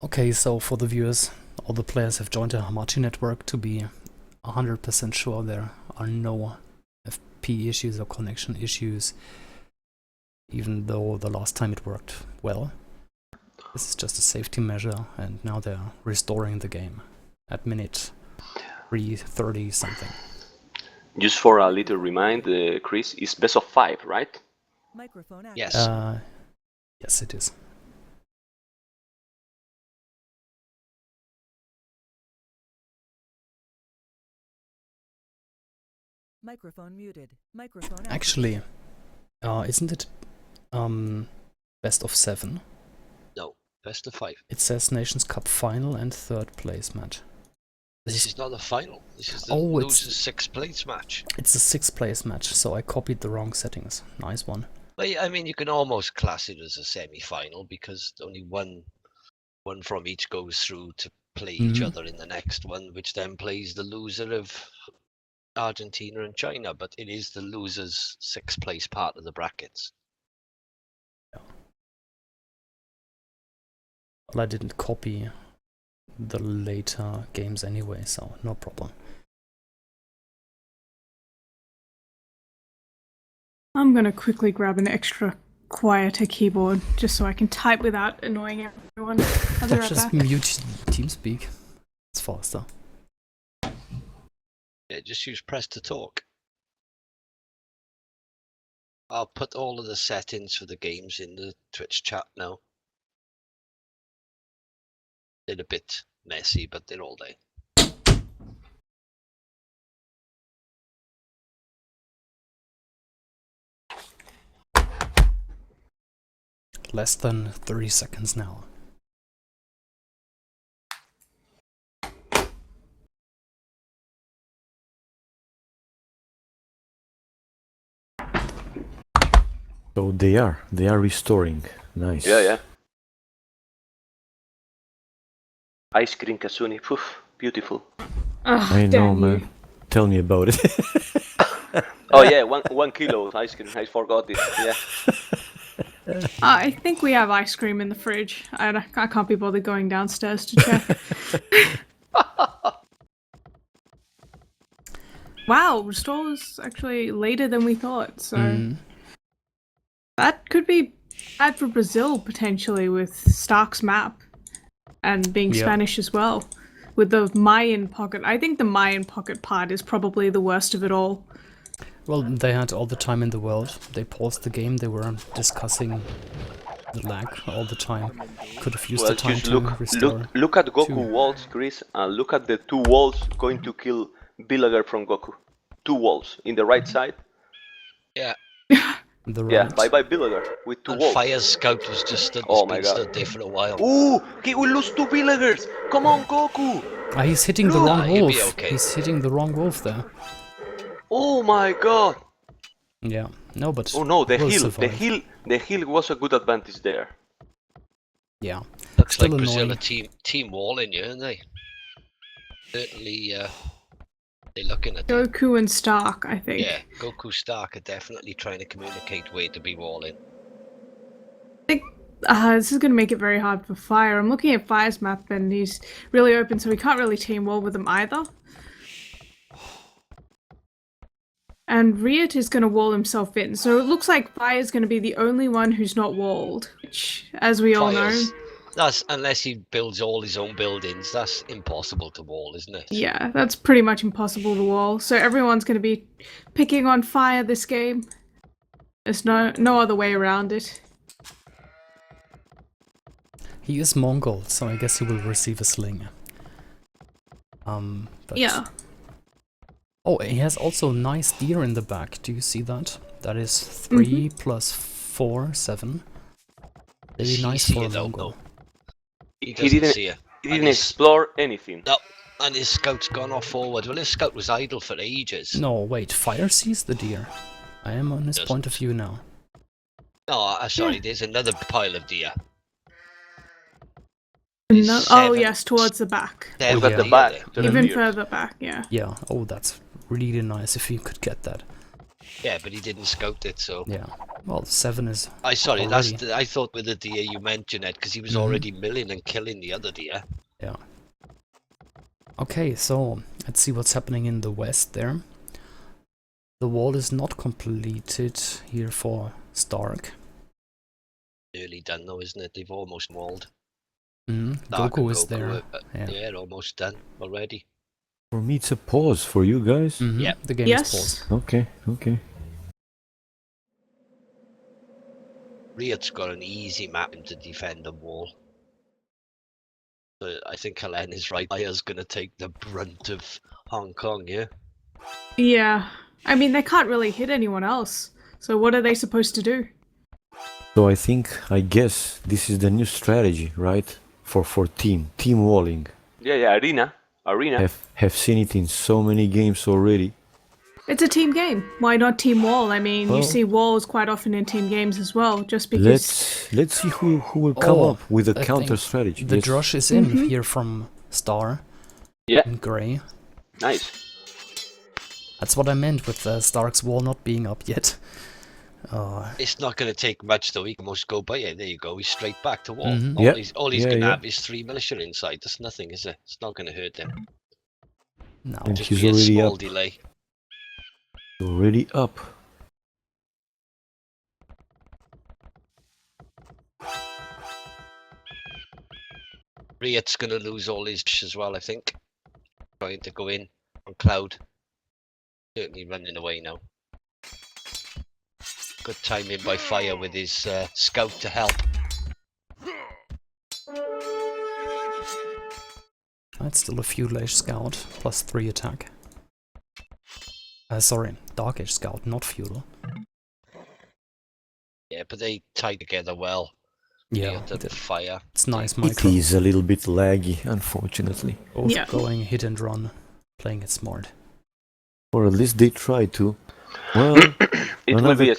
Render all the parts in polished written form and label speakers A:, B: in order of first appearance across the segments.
A: Okay, so for the viewers, all the players have joined a Hamachi network to be 100% sure there are no FP issues or connection issues, even though the last time it worked well. This is just a safety measure, and now they're restoring the game at minute 3:30 something.
B: Just for a little remind, Chris, it's best of 5, right?
C: Microphone active.
D: Yes.
A: Yes, it is.
C: Microphone muted. Microphone active.
A: Actually, isn't it best of 7?
D: No, best of 5.
A: It says Nations Cup final and 3rd place match.
D: This is not the final. This is the
A: Oh, it's
D: loser's 6th place match.
A: It's a 6th place match, so I copied the wrong settings. Nice one.
D: But I mean, you can almost class it as a semi-final because only one from each goes through to play each other in the next one, which then plays the loser of Argentina and China. But it is the loser's 6th place part of the brackets.
A: Well, I didn't copy the later games anyway, so no problem.
E: I'm gonna quickly grab an extra quieter keyboard just so I can type without annoying everyone. I'll be right
A: Just
E: back.
A: mute TeamSpeak. It's faster.
D: Yeah, just use press to talk. I'll put all of the settings for the games in the Twitch chat now. They're a bit messy, but they're all there.
A: Less than 30 seconds now.
F: So they are restoring. Nice.
B: Yeah. Ice cream kasuni, poof, beautiful.
F: I know, man. Tell me about it.
B: Oh yeah, 1 kilo of ice cream. I forgot it. Yeah.
E: I think we have ice cream in the fridge. I can't be bothered going downstairs to check. Wow, restore was actually later than we thought, so that could be bad for Brazil potentially with Stark's map and being Spanish as well. With the Mayan pocket, I think the Mayan pocket part is probably the worst of it all.
A: Well, they had all the time in the world. They paused the game. They were discussing the lag all the time. Could have used the time
B: just
A: to restore.
B: look at Goku
A: 2.
B: walls, Chris, and look at the 2 walls going to kill Villager from Goku. 2 walls in the right side.
D: Yeah.
A: The right.
B: Yeah, bye Villager with 2
D: And
B: walls.
D: Fire's Scout was just stood,
B: Oh my
D: been
B: God.
D: stood there for a while.
B: Ooh, he will lose 2 Villagers. Come on, Goku.
A: He's hitting the wrong
D: he'll
A: wolf.
D: be okay.
A: He's hitting the wrong wolf there.
B: Oh my God.
A: Yeah. No, but
B: Oh no, the
A: we'll
B: heal.
A: survive.
B: The heal was a good advantage there.
A: Yeah.
D: Looks
A: Still
D: like Brazil
A: annoying.
D: are team walling you, aren't they? Certainly, they're looking at it.
E: Goku and Stark, I think.
D: Yeah, Goku Stark are definitely trying to communicate where to be walling.
E: I think this is going to make it very hard for Fire. I'm looking at Fire's map and he's really open, so we can't really team wall with him either. And Riot is going to wall himself in, so it looks like Fire's going to be the only one who's not walled, which, as we all know...
D: That's unless he builds all his own buildings, that's impossible to wall, isn't it?
E: Yeah, that's pretty much impossible to wall, so everyone's going to be picking on Fire this game. There's no other way around it.
A: He is Mongol, so I guess he will receive a sling. But...
E: Yeah.
A: Oh, he has also nice deer in the back. Do you see that? That is 3 plus 4, 7. Very nice for a Mongol.
D: He doesn't see it.
B: He didn't explore anything.
D: No, and his scout's gone off forward. Well, his scout was idle for ages.
A: No, wait. Fire sees the deer. I am on his point of view now.
D: No, sorry, there's another pile of deer.
E: No, oh yes, towards the back.
B: Look at the back.
E: Even further back, yeah.
A: Yeah, oh, that's really nice if you could get that.
D: Yeah, but he didn't scout it, so...
A: Yeah. Well, 7 is
D: Sorry,
A: already.
D: I thought with the deer you mentioned it because he was
A: Mhm.
D: already milling and killing the other deer.
A: Yeah. Okay, so let's see what's happening in the west there. The wall is not completed here for Stark.
D: Nearly done though, isn't it? They've almost walled.
A: Goku
D: Goku
A: is there. Yeah.
D: Yeah, almost done already.
F: For me, it's a pause. For you guys?
D: Yeah.
A: The game is paused.
E: Yes.
F: Okay, okay.
D: Riot's got an easy map to defend the wall. But I think Helen is right. Aya's gonna take the brunt of Hong Kong, yeah?
E: Yeah. I mean, they can't really hit anyone else. So what are they supposed to do?
F: So I guess this is the new strategy, right? For team walling.
B: Yeah, arena.
F: Have seen it in so many games already.
E: It's a team game. Why not team wall? I mean, you
F: Well-
E: see walls quite often in team games as well, just because...
F: Let's see who will come
A: Oh,
F: up with a
A: I
F: counter
A: think
F: strategy.
A: The
F: Yes.
A: Drush is in here from Star
B: Yeah,
A: in grey.
B: nice.
A: That's what I meant with Stark's wall not being up yet.
D: It's not gonna take much though. He can almost go by it. There you go. He's straight back to wall.
A: Mhm.
F: Yep.
D: All he's
F: Yeah,
D: gonna
F: yeah.
D: have is 3 militia inside. That's nothing, is it? It's not gonna hurt him.
A: No.
F: And
D: Just
F: he's
D: be a
F: already
D: small
F: up.
D: delay.
F: Already up.
D: Riot's gonna lose all his as well, I think. Trying to go in on Cloud. Certainly running away now. Good timing by Fire with his scout to help.
A: That's still a Feudal Age Scout, plus 3 attack. Sorry, Dark Age Scout, not Feudal.
D: Yeah, but they tie together well.
A: Yeah,
D: Riot and
A: th-
D: Fire.
A: it's nice
F: It
A: micro.
F: is a little bit laggy, unfortunately.
A: Both
E: Yeah.
A: going hit and run, playing it smart.
F: Or at least they try to. Well,
B: It will be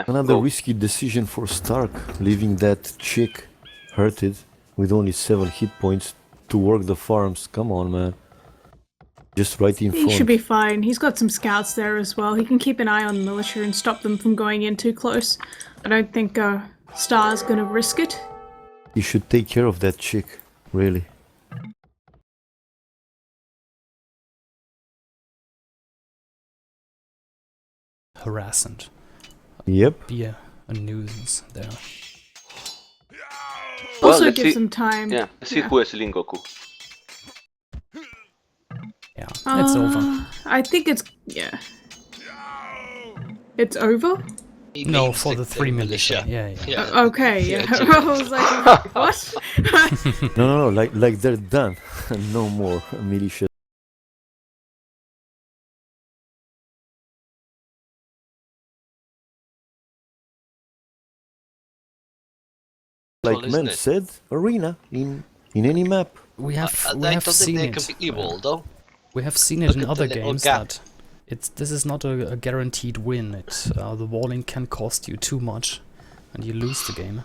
F: another
B: go.
F: risky decision for Stark, leaving that chick hurted with only 7 hit points to work the farms. Come on, man. Just right in
E: He
F: front.
E: should be fine. He's got some scouts there as well. He can keep an eye on the militia and stop them from going in too close. I don't think Star's gonna risk it.
F: He should take care of that chick, really.
A: Harassant.
F: Yep.
A: Be a nuisance there.
B: Well,
E: Also
B: let's
E: give
B: see.
E: some time.
B: Yeah, let's see who is Sling Goku.
A: Yeah, it's over.
E: I think it's... yeah. It's over?
D: He
A: No,
D: means
A: for the 3 militia. Yeah.
E: Okay, yeah.
D: Yeah,
E: I was like, what?
F: No, like they're done. No more militia. Like
D: isn't
F: Men
D: it?
F: said, arena in any map.
A: We have
D: I
A: we
D: don't
A: have
D: think
A: seen
D: they're
A: it.
D: completely walled though.
A: We have seen it
D: Look
A: in
D: at the
A: other
D: little
A: games
D: gap.
A: that this is not a guaranteed win. The walling can cost you too much, and you lose the game.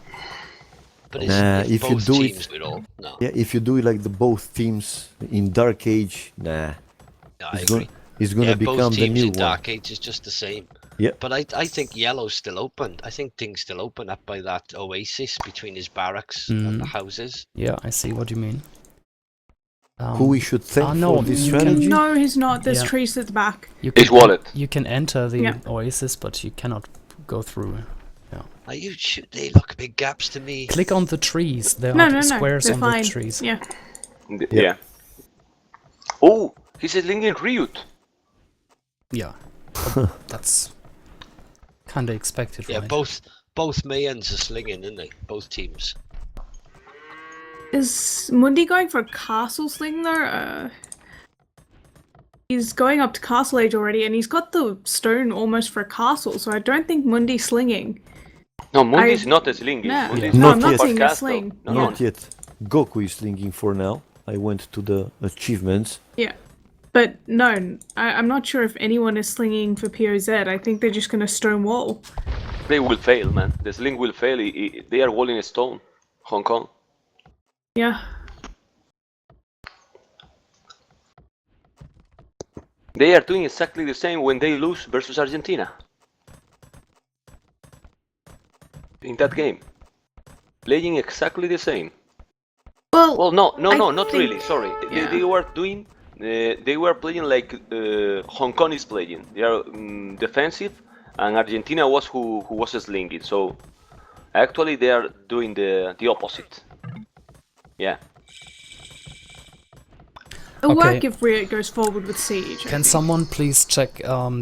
D: But
F: Nah,
D: if
F: if you
D: both
F: do it-
D: teams do it all, no.
F: Yeah, if you do it like the both teams in Dark Age, nah.
D: Yeah, I
F: It's,
D: agree.
F: it's gonna
D: Yeah,
F: become
D: both
F: the
D: teams
F: new
D: in
F: one.
D: Dark Age is just the same.
F: Yeah.
D: But I think Yellow's still open. I think things still open up by that oasis between his barracks and the houses.
A: Yeah, I see what you mean.
F: Who we should thank
A: no,
F: for this
A: you
F: strategy?
E: No, he's not. There's
A: Yeah.
E: trees at the back.
A: You
B: His wallet.
A: You can enter the
E: Yeah.
A: oasis, but you cannot go through.
D: Are you shoot? They look big gaps to me.
A: Click on the trees. There
E: No,
A: are
E: no, no.
A: squares
E: They're
A: on
E: fine.
A: the trees.
E: Yeah.
B: Yeah. Oh, he's slinging Ryut.
A: Yeah. That's kind of expected,
D: Yeah,
A: right?
D: both Mayans are slinging, aren't they? Both teams.
E: Is Mundi going for a castle sling there? He's going up to Castle Age already, and he's got the stone almost for a castle, so I don't think Mundi's slinging.
B: No, Mundi's not slinging.
E: No,
B: Mundi's
F: No,
E: I'm not
F: yet.
E: saying they're
B: Castle.
E: sling.
B: No,
E: yeah.
B: no.
F: Not yet. Goku is slinging for now. I went to the achievements.
E: Yeah. But no, I'm not sure if anyone is slinging for POZ. I think they're just going to stone wall.
B: They will fail, man. The sling will fail. They are walling a stone. Hong Kong.
E: Yeah.
B: They are doing exactly the same when they lose versus Argentina. in that game. Playing exactly the same.
E: Well,
B: Well, no,
E: I
B: not
E: think-
B: really. Sorry,
E: yeah.
B: they were doing. They were playing like Hong Kong is playing. They are defensive, and Argentina was who was slinging. So actually, they are doing the opposite. Yeah.
E: it'll
A: Okay.
E: work if Riot goes forward with Siege. I
A: Can
E: think.
A: someone please check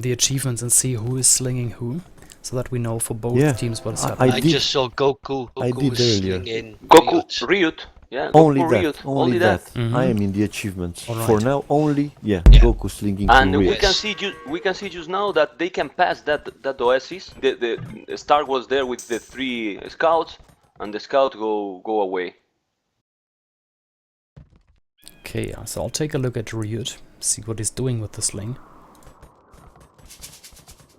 A: the achievements and see who is slinging who, so that we know for both
F: Yeah,
A: teams what's
F: I
A: happening?
D: I
F: did-
D: just saw Goku.
F: I
D: Goku
F: did
D: was
F: earlier.
D: slinging
B: Goku,
D: Ryut.
B: Ryut. Yeah,
F: Only
B: Goku,
F: that,
B: Ryut.
F: only that.
A: Mhm.
F: I am in the achievements.
A: Alright.
F: For now, only, yeah,
D: Yeah.
F: Goku slinging
B: And
F: to
B: we
F: Ryut.
B: can
D: Yes.
B: see we can see just now that they can pass that oasis. The Stark was there with the 3 scouts, and the scout go away.
A: Okay, so I'll take a look at Ryut, see what he's doing with the sling.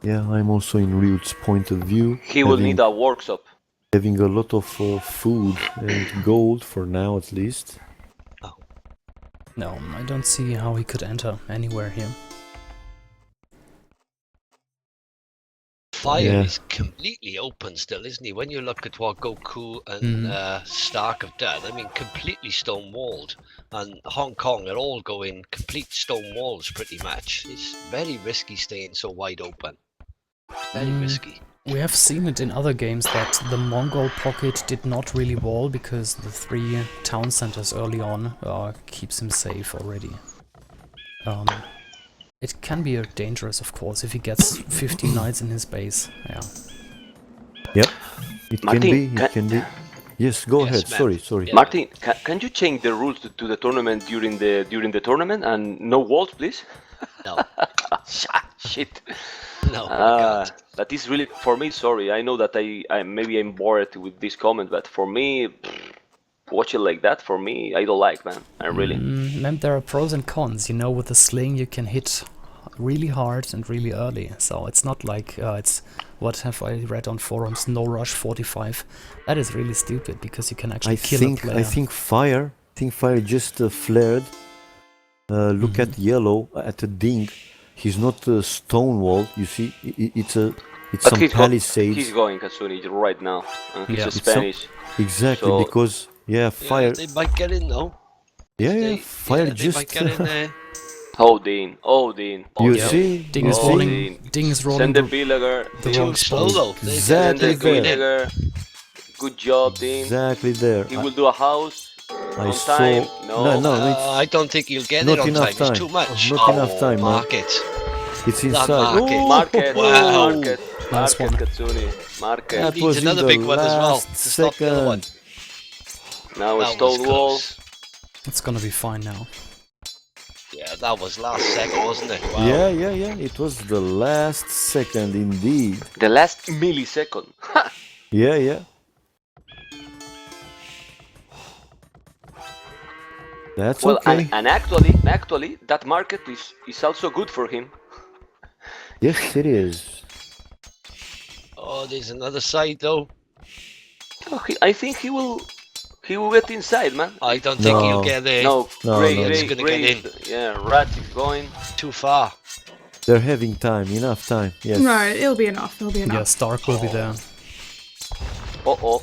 F: Yeah, I'm also in Ryut's point of view.
B: He will need a workshop.
F: Having a lot of food and gold for now, at least.
A: No, I don't see how he could enter anywhere here.
D: Fire
F: Yeah.
D: is completely open still, isn't he? When you look at what Goku and Stark have done, I mean, completely stone walled. And Hong Kong are all going complete stone walls pretty much. It's very risky staying so wide open. Very risky.
A: We have seen it in other games that the Mongol pocket did not really wall because the 3 town centers early on keeps him safe already. It can be dangerous, of course, if he gets 50 knights in his base. Yeah.
F: Yep, it
B: Martin,
F: can be,
B: can-
F: it can be. Yes, go
D: Yes,
F: ahead,
D: ma'am.
F: sorry.
D: Yeah.
B: Martin, can you change the rules to the tournament during the tournament and no walls, please?
D: No,
B: Shit.
D: no, I can't.
B: That is really for me. Sorry, I know that I maybe I'm bored with this comment, but for me, watch it like that. For me, I don't like, man. I really.
A: And there are pros and cons. You know, with the sling you can hit really hard and really early. So it's not like it's, what have I read on forums, no rush 45. That is really stupid because you can actually kill a player.
F: I think fire just flared. Look at yellow at the ding. He's not stonewalled. You see, it's
B: But
F: some
B: he's
F: palisades.
B: going Katsuni right now, and he's
A: Yeah.
B: a
A: It's
B: Spanish.
F: Exactly,
B: So-
F: because
D: Yeah,
F: fire.
D: they might get in though.
F: Yeah, fire
D: they
F: just.
D: might get in there.
B: Odin.
F: You
A: yeah.
F: see,
A: Ding
F: you
A: is
B: Oh,
F: see?
A: rolling. Ding is rolling.
B: Send the villager.
A: the
D: Too
A: wrong
D: slow
A: spot.
D: though. They-
B: Send the
F: Exactly there.
B: villager. Good job, Dean.
F: Exactly there.
B: He will do a house
F: I
B: on
F: saw.
B: time. No.
F: No,
D: I don't think you'll get
F: Not
D: it on
F: enough
D: time.
F: time.
D: It's too much.
F: Not enough time, man.
D: Market.
F: it's inside.
D: market.
F: Oh,
B: Market.
D: Wow.
B: Market.
A: Nice
B: Market,
A: one.
B: Katsuni. Market.
F: That
D: Needs
F: was in
D: another
F: the
D: big one as well
F: last
D: to stop the other one.
F: second.
B: Now a
D: That was
B: stone wall.
D: close.
A: It's gonna be fine now.
D: Yeah, that was last second, wasn't it? Wow.
F: Yeah. It was the last second indeed.
B: The last millisecond.
F: Yeah. That's
B: Well,
F: okay.
B: and actually, that market is also good for him.
F: Yes, it is.
D: Oh, there's another side though.
B: Oh, I think he will get inside, man.
D: I don't think
F: No.
D: he'll get there.
B: No,
F: No,
B: Gray,
F: no.
B: Gray,
D: It's gonna
B: Gray,
D: get
B: yeah, Rat is going.
D: Too far.
F: They're having time, enough time. Yes.
E: Right, it'll be enough. It'll be
A: Yeah,
E: enough.
A: Stark will be there.
B: Oh.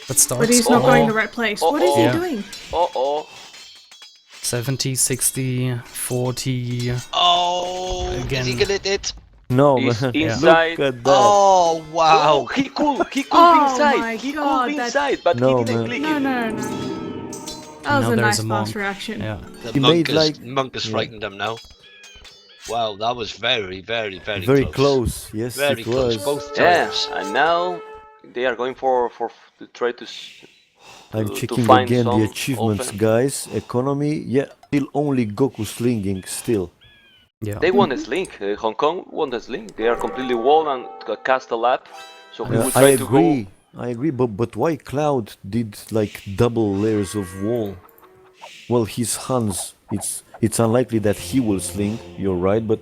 A: But Stark's
E: But he's not
B: Oh.
E: going the right place. What is he
A: Yeah.
E: doing?
B: Oh.
A: 70, 60, 40.
D: Oh,
A: Again.
D: is he gonna hit it?
F: No,
B: He's
F: man.
B: inside.
F: Look at that.
D: Oh, wow.
B: Oh, he could be
E: Oh
B: inside.
E: my
B: He
E: God,
B: could be
E: that-
B: inside, but
F: No,
B: he didn't
F: man.
B: click
E: No,
B: it.
E: no. That was
A: Now
E: a
A: there's
E: nice
A: a
E: fast
A: monk.
E: reaction.
A: Yeah.
D: The
F: He
D: monk
F: made
D: has,
F: like-
D: monk has
F: yeah.
D: frightened him now. Wow, that was very, very, very,
F: Very close. Yes,
D: Very
F: it
D: close,
F: was.
D: both
B: Yeah,
D: times.
B: and now they are going for to try to.
F: I'm
B: to
F: checking
B: find
F: again the
B: some
F: achievements,
B: open-
F: guys. Economy, yeah, still only Goku slinging still.
A: Yeah.
B: They won a sling. Hong Kong won a sling. They are completely walled and cast a lap. So we will
F: I
B: try to
F: agree.
B: go.
F: I agree, but why Cloud did like double layers of wall? Well, his Hans, it's unlikely that he will sling. You're right, but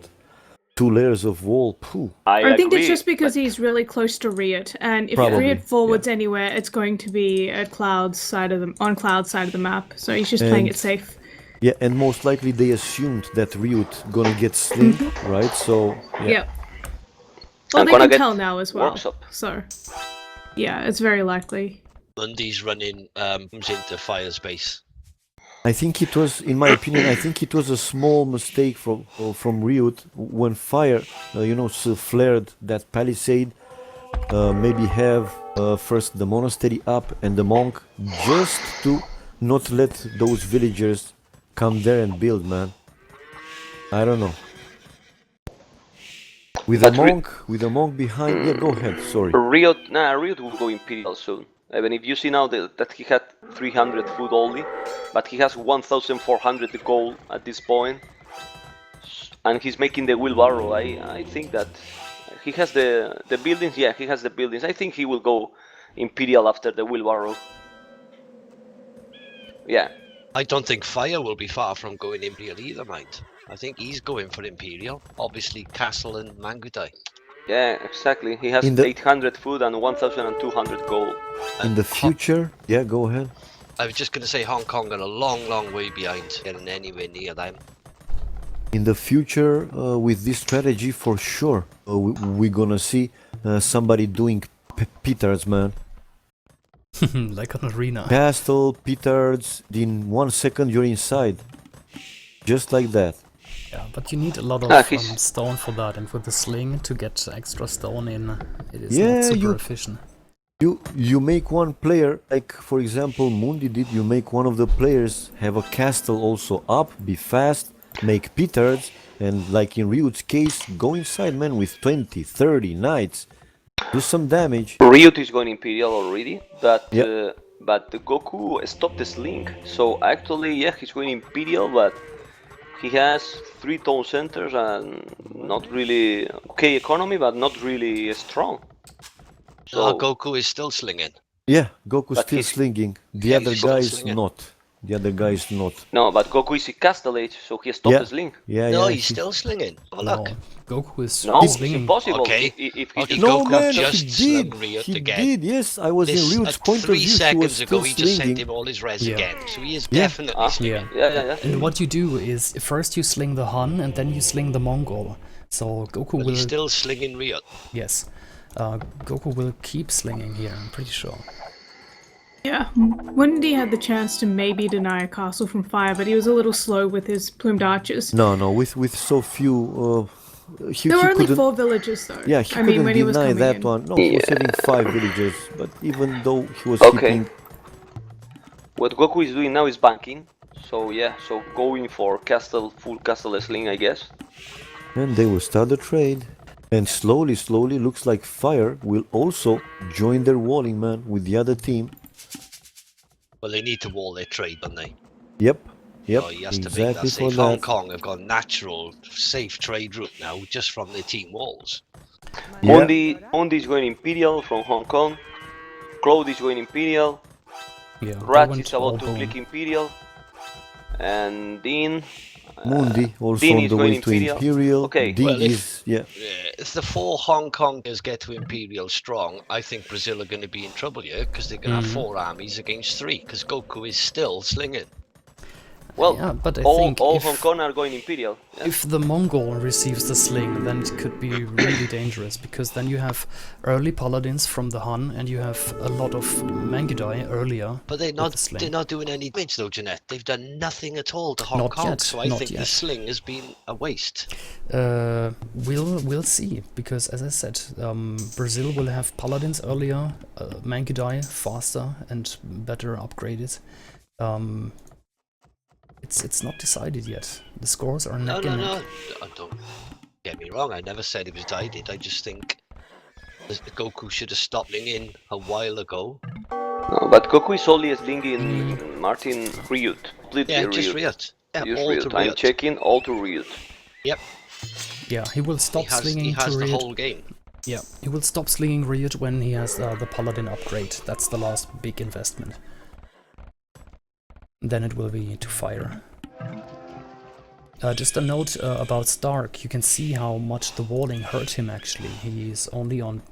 F: 2 layers of wall, phew.
E: I think
B: agree,
E: it's just because
B: but
E: he's really close to Riot, and if
F: Probably,
E: Riot forwards anywhere, it's going to be at Cloud's side of on Cloud's side of the map. So he's just playing
F: And-
E: it safe.
F: Yeah, and most likely they assumed that Ryut gonna get sling, right? So yeah.
E: Yep. Well,
B: I'm
E: they
B: gonna
E: can
B: get
E: tell now as well.
B: workshop.
E: So Yeah, it's very likely.
D: Mundi's running comes into Fire's base.
F: I think it was, in my opinion, I think it was a small mistake from Riot when Fire, flared that palisade. Maybe have first the monastery up and the monk, just to not let those villagers come there and build, man. I don't know. With a monk behind. Yeah, go ahead. Sorry.
B: Riot will go Imperial soon. Even if you see now that he had 300 food only, but he has 1,400 gold at this point, and he's making the wheelbarrow. I think that he has the buildings. Yeah, he has the buildings. I think he will go Imperial after the wheelbarrow. Yeah.
D: I don't think Fire will be far from going Imperial either, mate. I think he's going for Imperial. Obviously, Castle and Mangudai.
B: Yeah, exactly. He has 800 food and 1,200 gold.
F: In the future, yeah, go ahead.
D: I was just going to say Hong Kong are a long, long way behind getting anywhere near them.
F: In the future, with this strategy, for sure, we're gonna see somebody doing petards, man.
A: Like an arena.
F: Castle, petards, in 1 second you're inside. Just like that.
A: Yeah, but you need a lot of stone for that, and with the sling to get extra stone in, it is not super efficient.
F: You make one player, like for example Mundi did, you make one of the players have a castle also up, be fast, make petards, and like in Ryut's case, go inside, man, with 20, 30 knights, do some damage.
B: Ryut is going Imperial already, but Goku stopped the sling, so actually, yeah, he's going Imperial, but he has 3 town centers and not really okay economy, but not really strong. So
D: Goku is still slinging.
F: Yeah, Goku's still slinging. The other guy is not. The other guy is not.
B: No, but Goku is in Castle Age, so he stopped the sling.
D: No, he's still slinging. Oh, look.
A: Goku is
B: it's
A: slinging.
B: impossible.
D: Okay.
B: If
F: no,
D: Goku
F: man,
D: just
F: he did.
D: He
F: did, yes. I was in Ryut's point of
D: 3
F: view.
D: seconds
F: he
D: ago,
F: was
D: he
F: still
D: just sent
F: slinging.
D: him all his res again. So he is definitely slinging.
B: Yeah.
A: And what you do is, first you sling the Han, and then you sling the Mongol. So Goku will...
D: He's still slinging Ryut.
A: Yes. Goku will keep slinging here, I'm pretty sure.
E: Yeah, Wendy had the chance to maybe deny a castle from Fire, but he was a little slow with his plumed archers.
F: No, with so few...
E: there were only 4 villages though.
F: Yeah, he couldn't
E: when he was
F: deny that
E: in.
F: one. No, he was having 5 villages, but even though he was hitting...
B: What Goku is doing now is banking, so yeah, so going for full castle sling, I guess.
F: And they will start the trade. And slowly, looks like Fire will also join their walling, man, with the other team.
D: Well, they need to wall their trade, don't they?
F: Yep,
D: Oh, he has to make that safe. Hong Kong have got a natural, safe trade route now, just from their team walls.
B: Mundi is going Imperial from Hong Kong. Cloud is going Imperial.
A: Yeah,
B: Rat is about to click Imperial. And Dean...
F: Mundi also
B: Dean
F: on
B: is
F: the
B: going
F: way to Imperial.
B: Okay.
F: Dean
D: Well,
F: is,
D: if the 4 Hong Kongers get to Imperial strong, I think Brazil are going to be in trouble here, because they're going to have 4 armies against 3, because Goku is still slinging.
B: Well,
A: yeah, but I
B: all
A: think
B: Hong Kong are going Imperial. Yeah.
A: If the Mongol receives the sling, then it could be really dangerous, because then you have early paladins from the Han, and you have a lot of Mangudai earlier.
D: But they're not doing any damage though, Jeanette. They've done nothing at all to Hong Kong, so I think the sling has been a waste.
A: We'll see, because as I said, Brazil will have paladins earlier, Mangudai faster and better upgraded. It's not decided yet. The scores are neck and neck.
D: No, don't get me wrong. I never said it was decided. I just think Goku should have stopped slinging a while ago.
B: No, but Goku is only slinging Martin Ryut.
D: Just Ryut. Yeah,
B: just
D: all
B: Ryut.
D: to
B: I'm
D: Ryut.
B: checking all to Ryut.
D: Yep.
A: Yeah, he will stop slinging
D: He has
A: to
D: the
A: Ryut.
D: whole game.
A: Yeah, he will stop slinging Ryut when he has the paladin upgrade. That's the last big investment. Then it will be to Fire. Just a note about Stark. You can see how much the walling hurt him actually. He's only on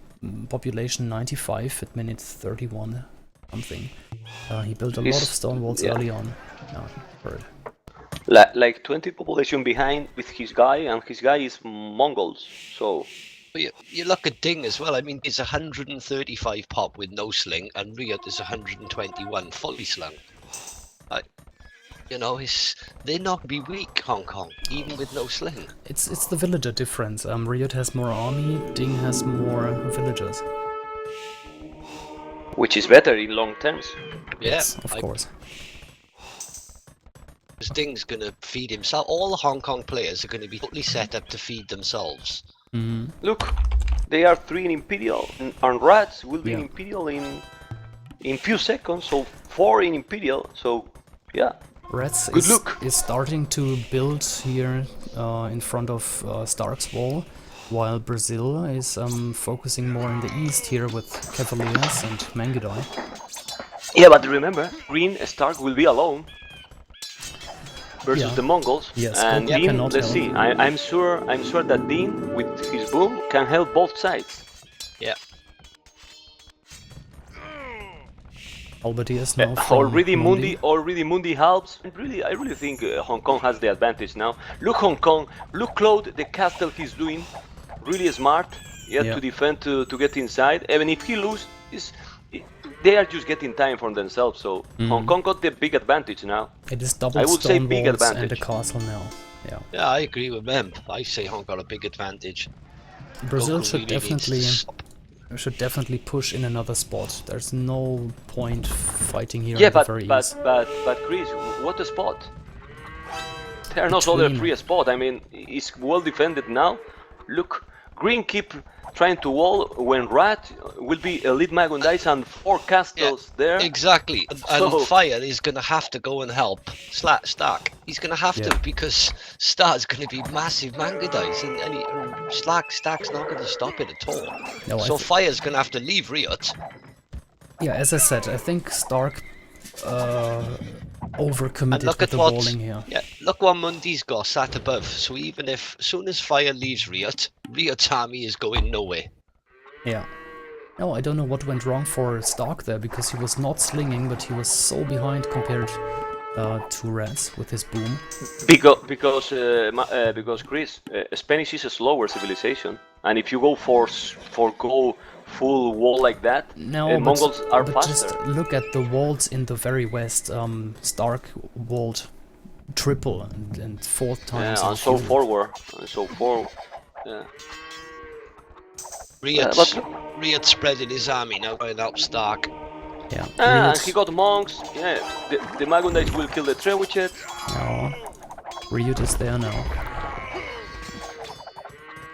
A: population 95 at minute 31 something. He built a lot of stone walls early on. Hurt.
B: Like 20 population behind with his guy, and his guy is Mongols, so...
D: But you look at Ding as well. I mean, it's 135 pop with no sling, and Riot is 121 fully slung. You know, they're not gonna be weak, Hong Kong, even with no sling.
A: It's the villager difference. Riot has more army, Ding has more villagers.
B: Which is better in long terms.
D: Yeah,
A: Yes, of course.
D: Because Ding's gonna feed himself. All the Hong Kong players are gonna be totally set up to feed themselves.
A: Mm-hmm.
B: Look, they are 3 in Imperial, and Rats will be in
A: Yeah.
B: Imperial in few seconds, so 4 in Imperial, so yeah.
A: Rats
B: Good look.
A: is starting to build here in front of Stark's wall, while Brazil is focusing more in the east here with Cavaliers and Mangudai.
B: Yeah, but remember, Green Stark will be alone versus
A: Yeah.
B: the Mongols,
A: Yes,
B: and
A: Goku
B: Dean,
A: cannot
B: let's
A: help.
B: see, I'm sure that Dean, with his boom, can help both sides.
D: Yeah.
A: Albertiers now from
B: Already Mundi helps. And really, I really think Hong Kong has the advantage now. Look Hong Kong, look Claude, the castle he's doing, really smart. Yeah, to defend, to get inside. Even if he loses, they are just getting time for themselves. So Hong Kong got the big advantage now.
A: It is double
B: I would say
A: stone
B: big
A: walls and
B: advantage.
A: a castle now. Yeah.
D: Yeah, I agree with them. I say Hong Kong got a big advantage.
A: Brazil
D: Goku
A: should
D: really needs
A: definitely push in another spot. There's no point fighting here
B: Yeah,
A: at the
B: but
A: very
B: but,
A: east.
B: but Chris, what a spot! There are not other
A: Between-
B: free spot. I mean, it's well defended now. Look, Green keep trying to wall when Rat will be elite Magundice and 4 castles there.
D: Exactly, and
B: So-
D: Fire is gonna have to go and help Stark. He's gonna have
A: Yeah.
D: to, because Star's gonna be massive Mangudais, and Stark's not gonna stop it at all.
A: No, I
D: So
A: thi-
D: Fire's gonna have to leave Riot.
A: Yeah, as I said, I think Stark
D: And
A: overcommitted
D: look
A: with
D: at
A: the
D: what,
A: walling here.
D: yeah, look what Mundi's got sat above. So even if, soon as Fire leaves Riot's army is going nowhere.
A: Yeah. No, I don't know what went wrong for Stark there, because he was not slinging, but he was so behind compared to Rats with his boom.
B: Because Chris, Spanish is a slower civilization, and if you go for full wall like that,
A: No,
B: Mongols are
A: but
B: faster.
A: just look at the walls in the very west. Stark walled triple and 4 times.
B: Yeah,
A: in
B: and so
A: fuel.
B: forward, and so forward. Yeah.
D: Riot spreading his army now, going up Stark.
A: Yeah.
B: And
A: Ryut-
B: he got monks. Yeah, the Magundites will kill the Trebuchet.
A: No. Ryut is there now.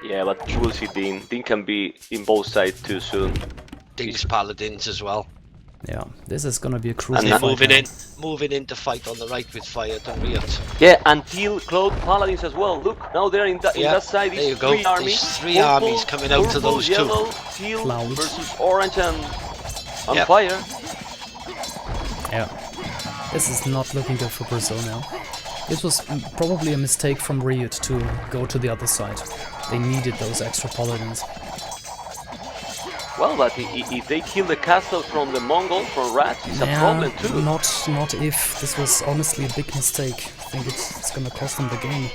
B: Yeah, but you will see Dean. Dean can be in both sides too soon.
D: Ding's paladins as well.
A: Yeah, this is gonna be a
B: And
A: crucial
B: now-
A: fight.
D: Moving in to fight on the right with Fire to Riot.
B: Yeah, until Cloud Paladins as well. Look, now they're in that side.
D: there you
B: It's
D: go.
B: 3 armies.
D: There's 3 armies coming out to
B: purple,
D: those two.
B: yellow, teal
A: Cloud.
B: versus orange and
D: Yep.
B: fire.
A: Yeah. This is not looking good for Brazil now. This was probably a mistake from Ryut to go to the other side. They needed those extra paladins.
B: Well, but if they kill the castle from the Mongol, from Rats, it's a problem too.
A: Not if. This was honestly a big mistake. I think it's gonna cost them the game.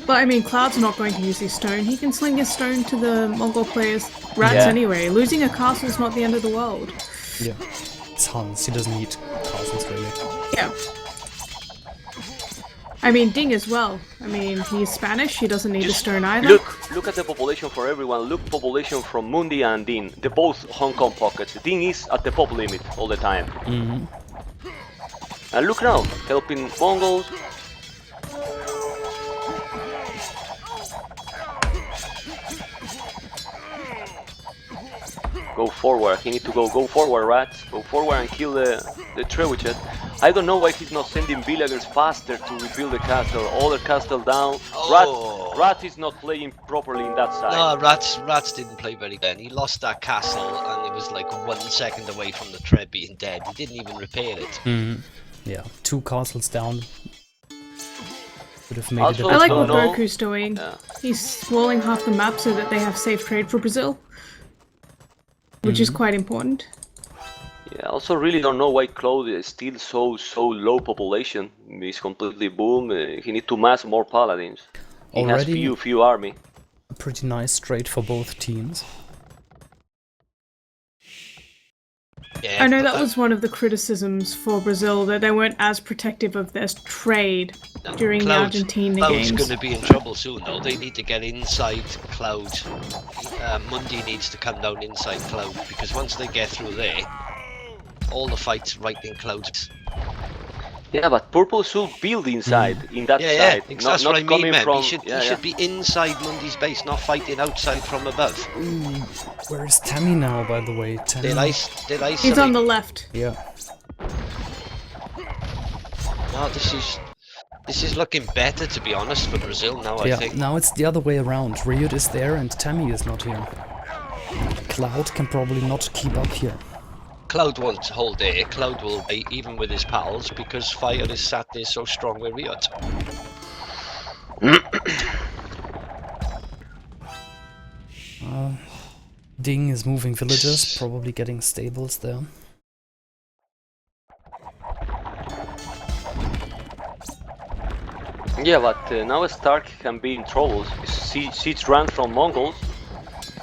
E: But I mean, Cloud's not going to use his stone. He can sling his stone to the Mongol players' rats
B: Yeah.
E: anyway. Losing a castle's not the end of the world.
A: Yeah. It's Hans, he doesn't need castles really.
E: Yeah. I mean, Ding as well. I mean, he's Spanish. He doesn't need a stone either.
B: Look at the population for everyone. Look, population from Mundi and Dean. They're both Hong Kong pockets. Dean is at the pop limit all the time.
A: Mm-hmm.
B: And look now, helping Mongols. Go forward. He needs to go forward, Rats. Go forward and kill the Trebuchet. I don't know why he's not sending villagers faster to rebuild the castle. Other castle down.
D: Oh.
B: Rat is not playing properly in that side.
D: No, Rats didn't play very good. He lost that castle and it was like 1 second away from the Treb being dead. He didn't even repair it.
A: Mm-hmm. Yeah, 2 castles down. Would have made
B: Also,
A: it a
E: I
A: bit
E: like
B: don't
E: what
A: harder.
B: know.
E: Goku's doing.
B: Yeah.
E: He's walling half the map so that they have safe trade for Brazil, which is quite important.
B: Yeah, I also really don't know why Claude is still so low population. He's completely boom. He need to mass more paladins. He has
A: Already
B: few army.
A: a pretty nice trade for both teams.
D: Yeah,
E: I know
D: but
E: that was one of the criticisms for Brazil, that they weren't as protective of their trade during the Argentina
D: Cloud's
E: games.
D: going to be in trouble soon, though. They need to get inside Cloud. Mundi needs to come down inside Cloud, because once they get through there, all the fights right in Cloud.
B: Yeah, but Purple should build inside, in that
D: Yeah,
B: side.
D: that's
B: not
D: what I mean,
B: coming
D: man.
B: from.
D: He should be inside Mundi's base, not fighting outside from above.
A: Where is Tammy now, by the way? Tammy.
D: Did I
E: He's on the left.
A: Yeah.
D: No, this is looking better, to be honest, for Brazil now, I
A: Yeah,
D: think.
A: now it's the other way around. Riot is there and Tammy is not here. Cloud can probably not keep up here.
D: Cloud won't hold there. Cloud will be even with his pals because Fire is sat there so strong with Riot.
A: Ding is moving villagers, probably getting stables there.
B: Yeah, but now Stark can be in trouble. Siege run from Mongols.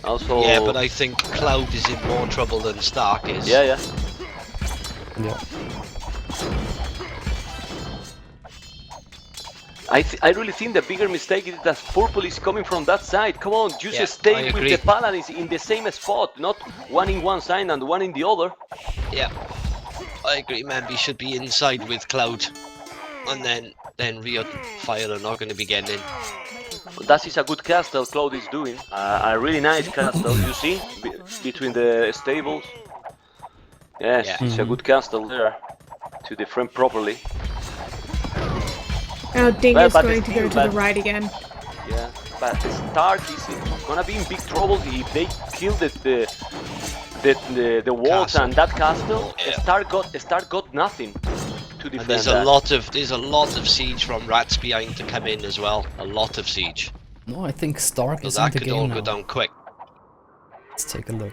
B: Also.
D: Yeah, but I think Cloud is in more trouble than Stark is.
B: Yeah.
A: Yeah.
B: I really think the bigger mistake is that Purple is coming from that side. Come on, just
D: Yeah,
B: stay
D: I
B: with
D: agree.
B: the Paladins in the same spot, not one in one side and one in the other.
D: Yeah, I agree, man. We should be inside with Cloud, and then Riot Fire are not going to be getting in.
B: That is a good castle Cloud is doing. A really nice castle, you see, between the stables. Yes,
D: Yeah.
B: it's a good castle there to defend properly.
E: Now Ding
B: Well,
E: is
B: but
E: going to go
B: still,
E: to the
B: but-
E: right again.
B: Yeah, but Stark is gonna be in big trouble if they kill the walls
D: Castle.
B: and that castle.
D: Yeah.
B: Stark got nothing to defend
D: And there's
B: that.
D: a lot of siege from rats behind to come in as well. A lot of siege.
A: No, I think Stark
D: So
A: is in
D: that
A: the
D: could all
A: game
D: go
A: now.
D: down quick.
A: Let's take a look.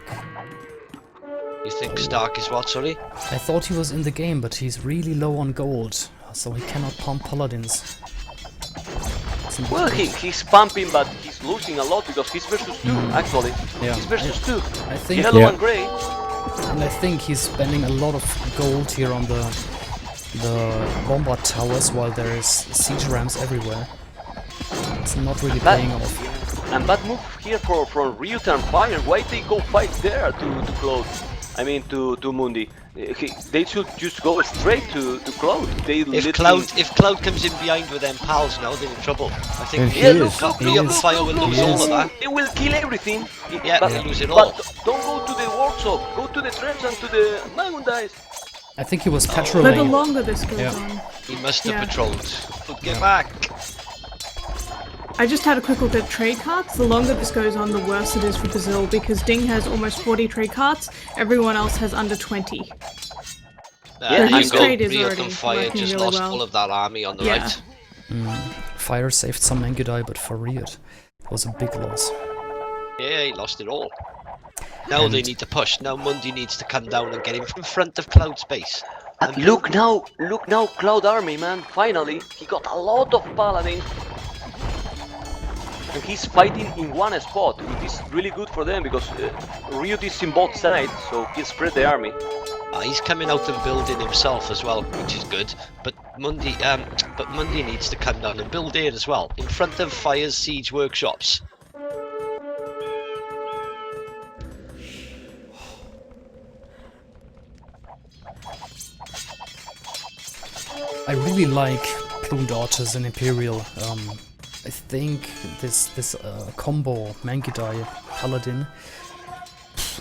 D: You think Stark is what, sorry?
A: I thought he was in the game, but he's really low on gold, so he cannot pump paladins. It's not
B: Well,
A: good.
B: he's pumping, but he's losing a lot because he's versus 2, actually.
A: Yeah.
B: He's versus 2.
A: I think,
B: Yellow
F: Yeah.
B: and grey.
A: and I think he's spending a lot of gold here on the Bombard towers while there is siege rams everywhere. It's not really
B: But-
A: paying off.
B: And bad move here from Riot and Fire. Why they go fight there to Cloud? I mean to Mundi. They should just go straight to Cloud. They
D: If
B: literally-
D: Cloud comes in behind with them pals now, they're in trouble. I think
F: And he
B: Yeah,
F: is.
B: look,
D: Riot and
A: is.
D: Fire will lose
A: He
D: all
A: is.
D: of that.
B: They will kill everything.
D: Yeah,
B: but,
D: they lose it
B: but
D: all.
B: don't go to the workshop. Go to the traps and to the Magundais.
A: I think he was
E: But the
A: patrolling.
E: longer this goes
A: Yeah.
E: on,
D: He must have
E: Yeah.
D: patrolled. But get back.
E: I just had a quick look at trade cards. The longer this goes on, the worse it is for Brazil because Ding has almost 40 trade cards. Everyone else has under 20.
B: Yeah,
D: There
B: his
D: you go.
E: trade is
D: Riot
E: already
D: and Fire
E: working
D: just
E: really
D: lost
E: well.
D: all of that army on the
E: Yeah.
D: right.
A: Fire saved some Mangudai, but for Riot, it was a big loss.
D: Yeah, he lost it all. Now they
A: And-
D: need to push. Now Mundi needs to come down and get in front of Cloud's base.
B: And look now, Cloud Army, man. Finally, he got a lot of paladins. And he's fighting in one spot, which is really good for them because Riot is in both sides, so he spread the army.
D: He's coming out and building himself as well, which is good. But Mundi needs to come down and build here as well, in front of Fire's siege workshops.
A: I really like Plumed Archers and Imperial. I think this combo Mangudai Paladin,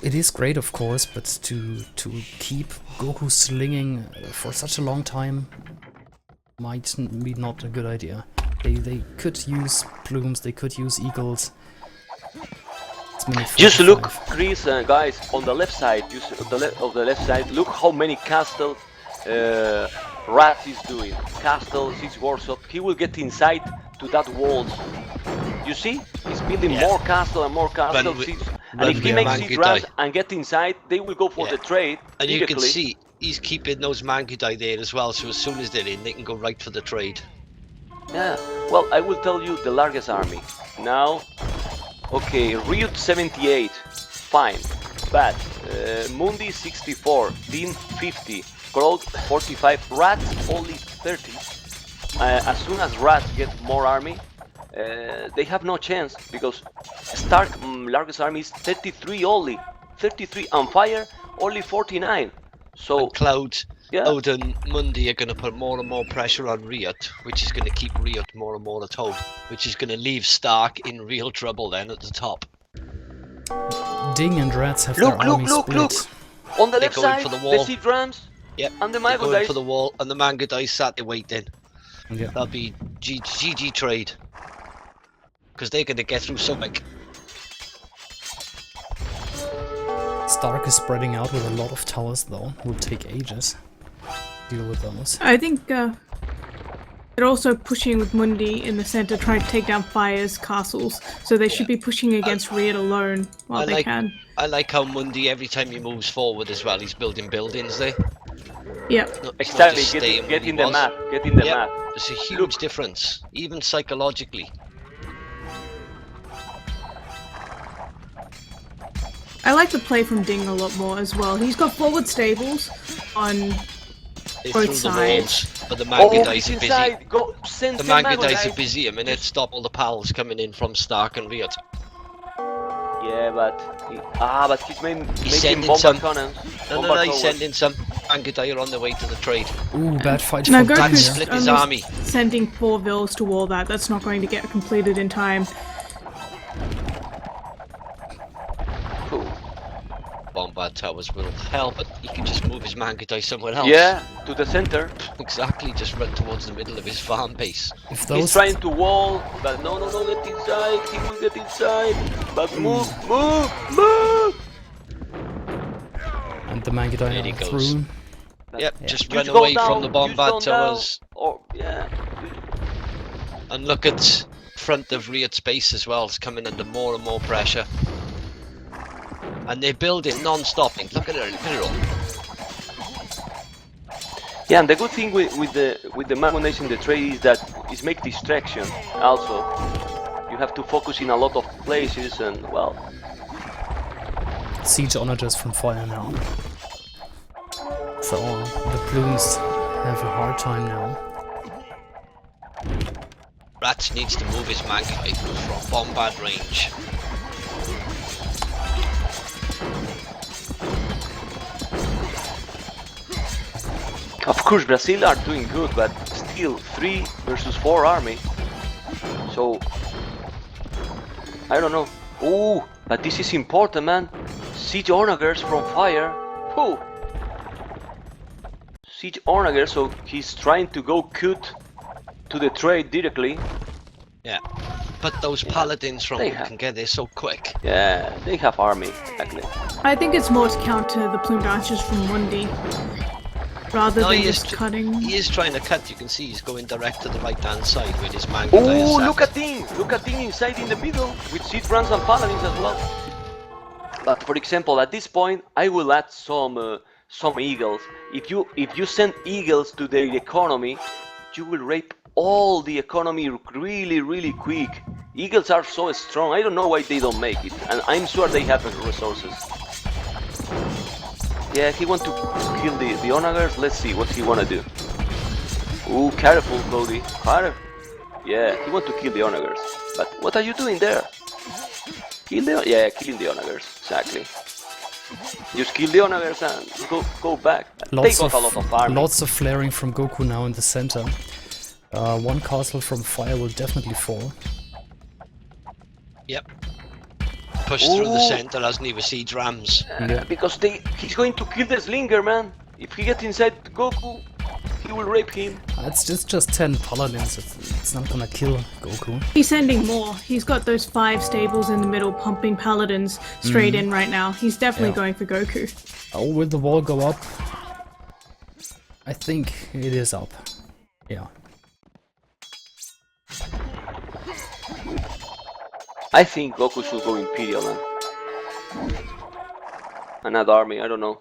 A: it is great of course, but to keep Goku slinging for such a long time might be not a good idea. They could use plumes, they could use eagles. It's minute
B: Just look,
A: 45.
B: Chris, guys, on the left side. Just on the left side. Look how many castle Rat is doing. Castle, siege workshop. He will get inside to that walls. You see? He's building
D: Yeah.
B: more castle and more castle.
D: Run with-
B: And
D: run
B: if he
D: with
B: makes siege
D: Mangudai.
B: runs and get inside, they will go for
D: Yeah.
B: the trade.
D: And you can
B: immediately.
D: see, 'He's keeping those Mangudai there as well, so as soon as they're in, they can go right for the trade.
B: Yeah, well, I will tell you the largest army. Now, okay, Ryut 78, fine, bad. Mundi 64, Team 50, Krog 45, Rats only 30. As soon as Rats get more army, they have no chance because Stark largest army is 33 only. 33 and Fire only 49. So
D: And Cloud,
B: yeah.
D: Cloud and Mundi are going to put more and more pressure on Riot, which is going to keep Riot more and more at home, which is going to leave Stark in real trouble then at the top.
A: Ding and Rats have
B: Look,
A: their
B: look,
A: army
B: look,
A: split.
B: look! On the
D: They're
B: left
D: going
B: side,
D: for the
B: the
D: wall.
B: Sea Drums
D: Yep.
B: and the
D: They're
B: Mango
D: going
B: Dice.
D: for the wall, and the Manga Dice sat there waiting.
A: Yeah.
D: That'll be GG trade. Because they're going to get through something.
A: Stark is spreading out with a lot of towers though. Will take ages to deal with those.
E: I think they're also pushing with Mundi in the center, trying to take down Fire's castles. So they should be pushing against Riot alone while they can.
D: I like how Mundi, every time he moves forward as well, he's building buildings there.
E: Yep.
B: Exactly,
D: Get
B: get in the map, get in the map.
D: There's a huge difference, even psychologically.
E: I like the play from Ding a lot more as well. He's got forward stables on
D: They
E: both
D: threw the
E: sides.
D: walls, but the Manga Dice
B: he's
D: are busy.
B: inside. Go send
D: The
B: 10
D: Manga
B: Mango
D: Dice are
B: Dice.
D: busy a minute, stop all the pals coming in from Stark and Riot.
B: Yeah, but he's making
D: sending
B: Bombard
D: some.
B: cannons.
D: No,
B: Bombard
D: he's
B: towers.
D: sending some. Manga Dice are on their way to the trade.
A: Ooh, bad fight
E: Now
A: for Ding
E: Goku's
A: here.
D: split his
E: only
D: army.
E: sending 4 vills to wall that. That's not going to get completed in time.
B: Cool.
D: Bombard towers will help, but he can just move his Manga Dice somewhere else.
B: Yeah, to the center.
D: Exactly, just run towards the middle of his farm base.
A: If
B: He's
A: those
B: trying to wall, but no, get inside. He will get inside. But move.
A: and the Manga
D: There he
A: are
D: goes.
A: through.
D: Yep,
A: Yeah.
D: just
B: Use
D: run
B: go
D: away
B: down,
D: from the
B: use
D: Bombard
B: go down,
D: towers.
B: Or yeah.
D: And look at front of Riot's base as well, it's coming under more and more pressure. And they're building non-stopping. Look at it all.
B: Yeah, and the good thing with the Mango Nation in the trade is that it makes distraction. Also, you have to focus in a lot of places, and well,
A: Siege onagers from Fire now. So the Blues have a hard time now.
D: Rats needs to move his Manga Dice from Bombard range.
B: of course Brazil are doing good, but still 3 versus 4 army. So I don't know. Ooh, but this is important, man. Siege onagers from Fire. Whew. Siege onager, so he's trying to go cut to the trade directly.
D: Yeah. But those paladins from
B: they
D: him
B: have-
D: can get there so quick.
B: Yeah, they have army, exactly.
E: I think it's more to counter the plumed archers from Mundi, rather
D: No,
E: than
D: he is
E: just cutting.
D: He is trying to cut, you can see he's going direct to the right hand side with his Manga Dice.
B: Ooh,
D: set.
B: look at Ding inside in the middle with Siege runs and paladins as well. But for example, at this point, I will add some eagles. If you send eagles to their economy, you will rape all the economy really quick. Eagles are so strong. I don't know why they don't make it, and I'm sure they have the resources. Yeah, he want to kill the onagers. Let's see what he wanna do. Ooh, careful, Cody. Careful. Yeah, he want to kill the onagers. But what are you doing there? Killing the onagers. Exactly. Just kill the onagers and go back. They got a lot of army.
A: Lots of flaring from Goku now in the center. One castle from Fire will definitely fall.
D: Yep. Push through the
B: Ooh.
D: center, hasn't he, with siege rams.
A: Yeah.
B: Because he's going to kill the Slinger, man. If he gets inside Goku, he will rape him.
A: It's just 10 paladins. It's not gonna kill Goku.
E: He's sending more. He's got those 5 stables in the middle pumping paladins straight in right now. He's definitely
A: Yeah.
E: going for Goku.
A: Oh, will the wall go up? I think it is up. Yeah.
B: I think Goku should go Imperial, man. Another army, I don't know.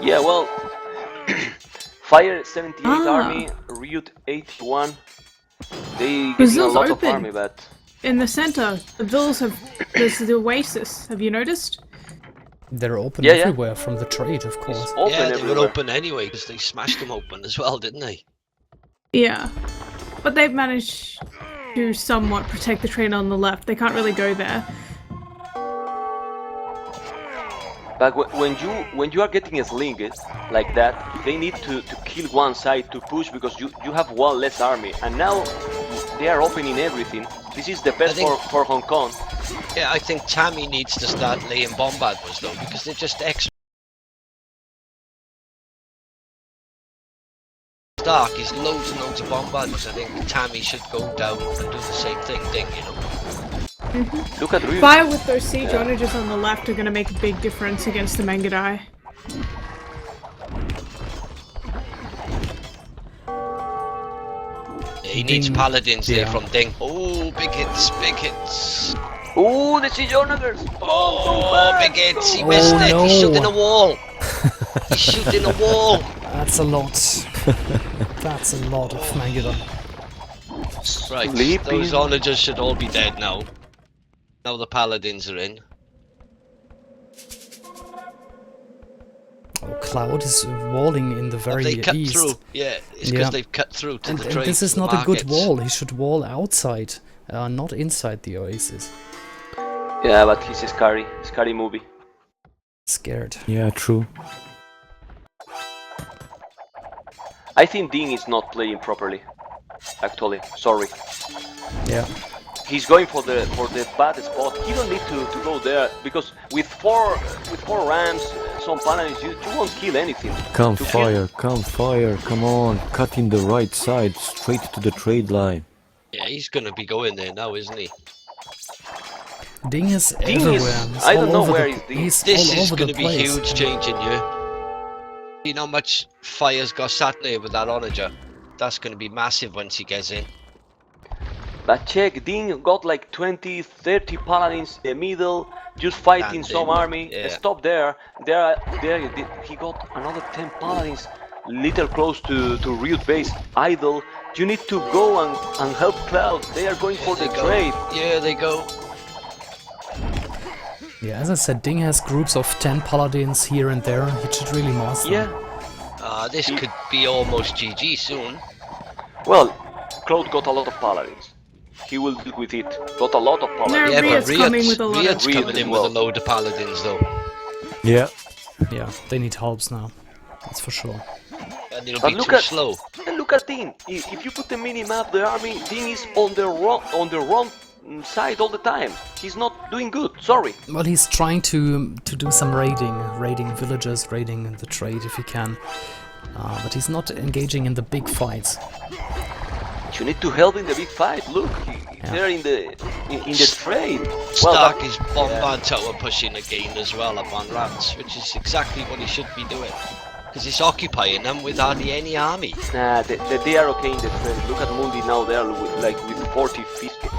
B: Yeah, well, Fire 78
E: Ah.
B: army, Ryut 81. They getting a
E: Brazil's
B: lot of
E: open.
B: army, but
E: In the center, the villas have. There's the oasis. Have you noticed?
A: They're open
B: Yeah, yeah.
A: everywhere from the trade, of
B: it's
A: course.
B: open
D: Yeah, they
B: everywhere.
D: were open anyway because they smashed them open as well, didn't they?
E: Yeah, but they've managed to somewhat protect the train on the left. They can't really go there.
B: But when you are getting a slinged like that, they need to kill one side to push because you have one less army, and now they are opening everything. This is the best for Hong Kong.
D: Yeah, I think Tammy needs to start laying bombard was though because they're just extra. Stark is loads and loads of bombards. I think Tammy should go down and do the same thing, you know.
B: Look at Ryut.
E: Fire with those siege onagers on the left are going to make a big difference against the Mangadai.
D: Yeah, he needs
A: Ding.
D: paladins there
A: Yeah.
D: from Ding. Oh, big hits, big hits.
B: Oh, the siege onagers!
D: Oh, big hits. He
A: Oh,
D: missed it.
A: no.
D: He's shooting a wall. He's shooting a wall.
A: That's a lot. That's a lot of Magidon.
D: Right,
B: Sleeping.
D: those onagers should all be dead now. Now the paladins are in.
A: Oh, Cloud is walling in the very
D: They cut
A: east.
D: through. Yeah, it's because
A: Yeah.
D: they've cut through to
A: And,
D: the
A: and
D: trade.
A: this is
D: to the
A: not a good
D: markets.
A: wall. He should wall outside, not inside the oasis.
B: Yeah, but he's a scary movie.
A: Scared.
F: Yeah, true.
B: I think Dean is not playing properly. Actually, sorry.
A: Yeah.
B: He's going for the bad spot. He don't need to go there because with four rams, some paladins, you won't kill anything.
F: Come
B: To kill-
F: fire, come on. Cut in the right side, straight to the trade line.
D: Yeah, he's gonna be going there now, isn't he?
A: Ding is
B: Ding is-
A: everywhere. He's
B: I don't
A: all
B: know
A: over
B: where
A: the,
B: is Ding.
A: he's
D: This
A: all
D: is
A: over
D: gonna
A: the
D: be
A: place.
D: huge change in you. You know how much fire's got sat there with that onager? That's gonna be massive once he gets in.
B: But check, Dean got like 20, 30 paladins in the middle, just fighting
D: And
B: some
D: then-
B: army.
D: yeah.
B: Stop there. He got another 10 paladins, little close to Ryut base, idle. You need to go and help Cloud. They are going for the
D: They go.
B: trade.
D: Yeah, they go.
A: Yeah, as I said, Ding has groups of 10 paladins here and there. He should really master
B: Yeah.
A: them.
D: This could be almost GG soon.
B: Well, Cloud got a lot of paladins. He will deal with it. Got a lot of paladins.
E: No,
D: Yeah,
E: Ryut's
D: but
E: coming with a lot of-
D: Ryut's
B: Ryut
D: coming
B: as
D: in
B: well.
D: with a load of paladins though.
F: Yeah.
A: Yeah, they need helps now. That's for sure.
D: And it'll
B: But
D: be
B: look
D: too
B: at-
D: slow.
B: And look at Dean. If you put the mini map, the army, Dean is on the wrong side all the time. He's not doing good. Sorry.
A: Well, he's trying to do some raiding villages, raiding the trade if he can. But he's not engaging in the big fights.
B: You need to help in the big fight. Look, they're in the trade.
D: Stark
B: but-
D: is bombard tower pushing again as well up on rats, which is exactly what he should be doing. Because he's occupying them with hardly any army.
B: Nah, they are okay in the trade. Look at Mundi now. They are with 40, 50.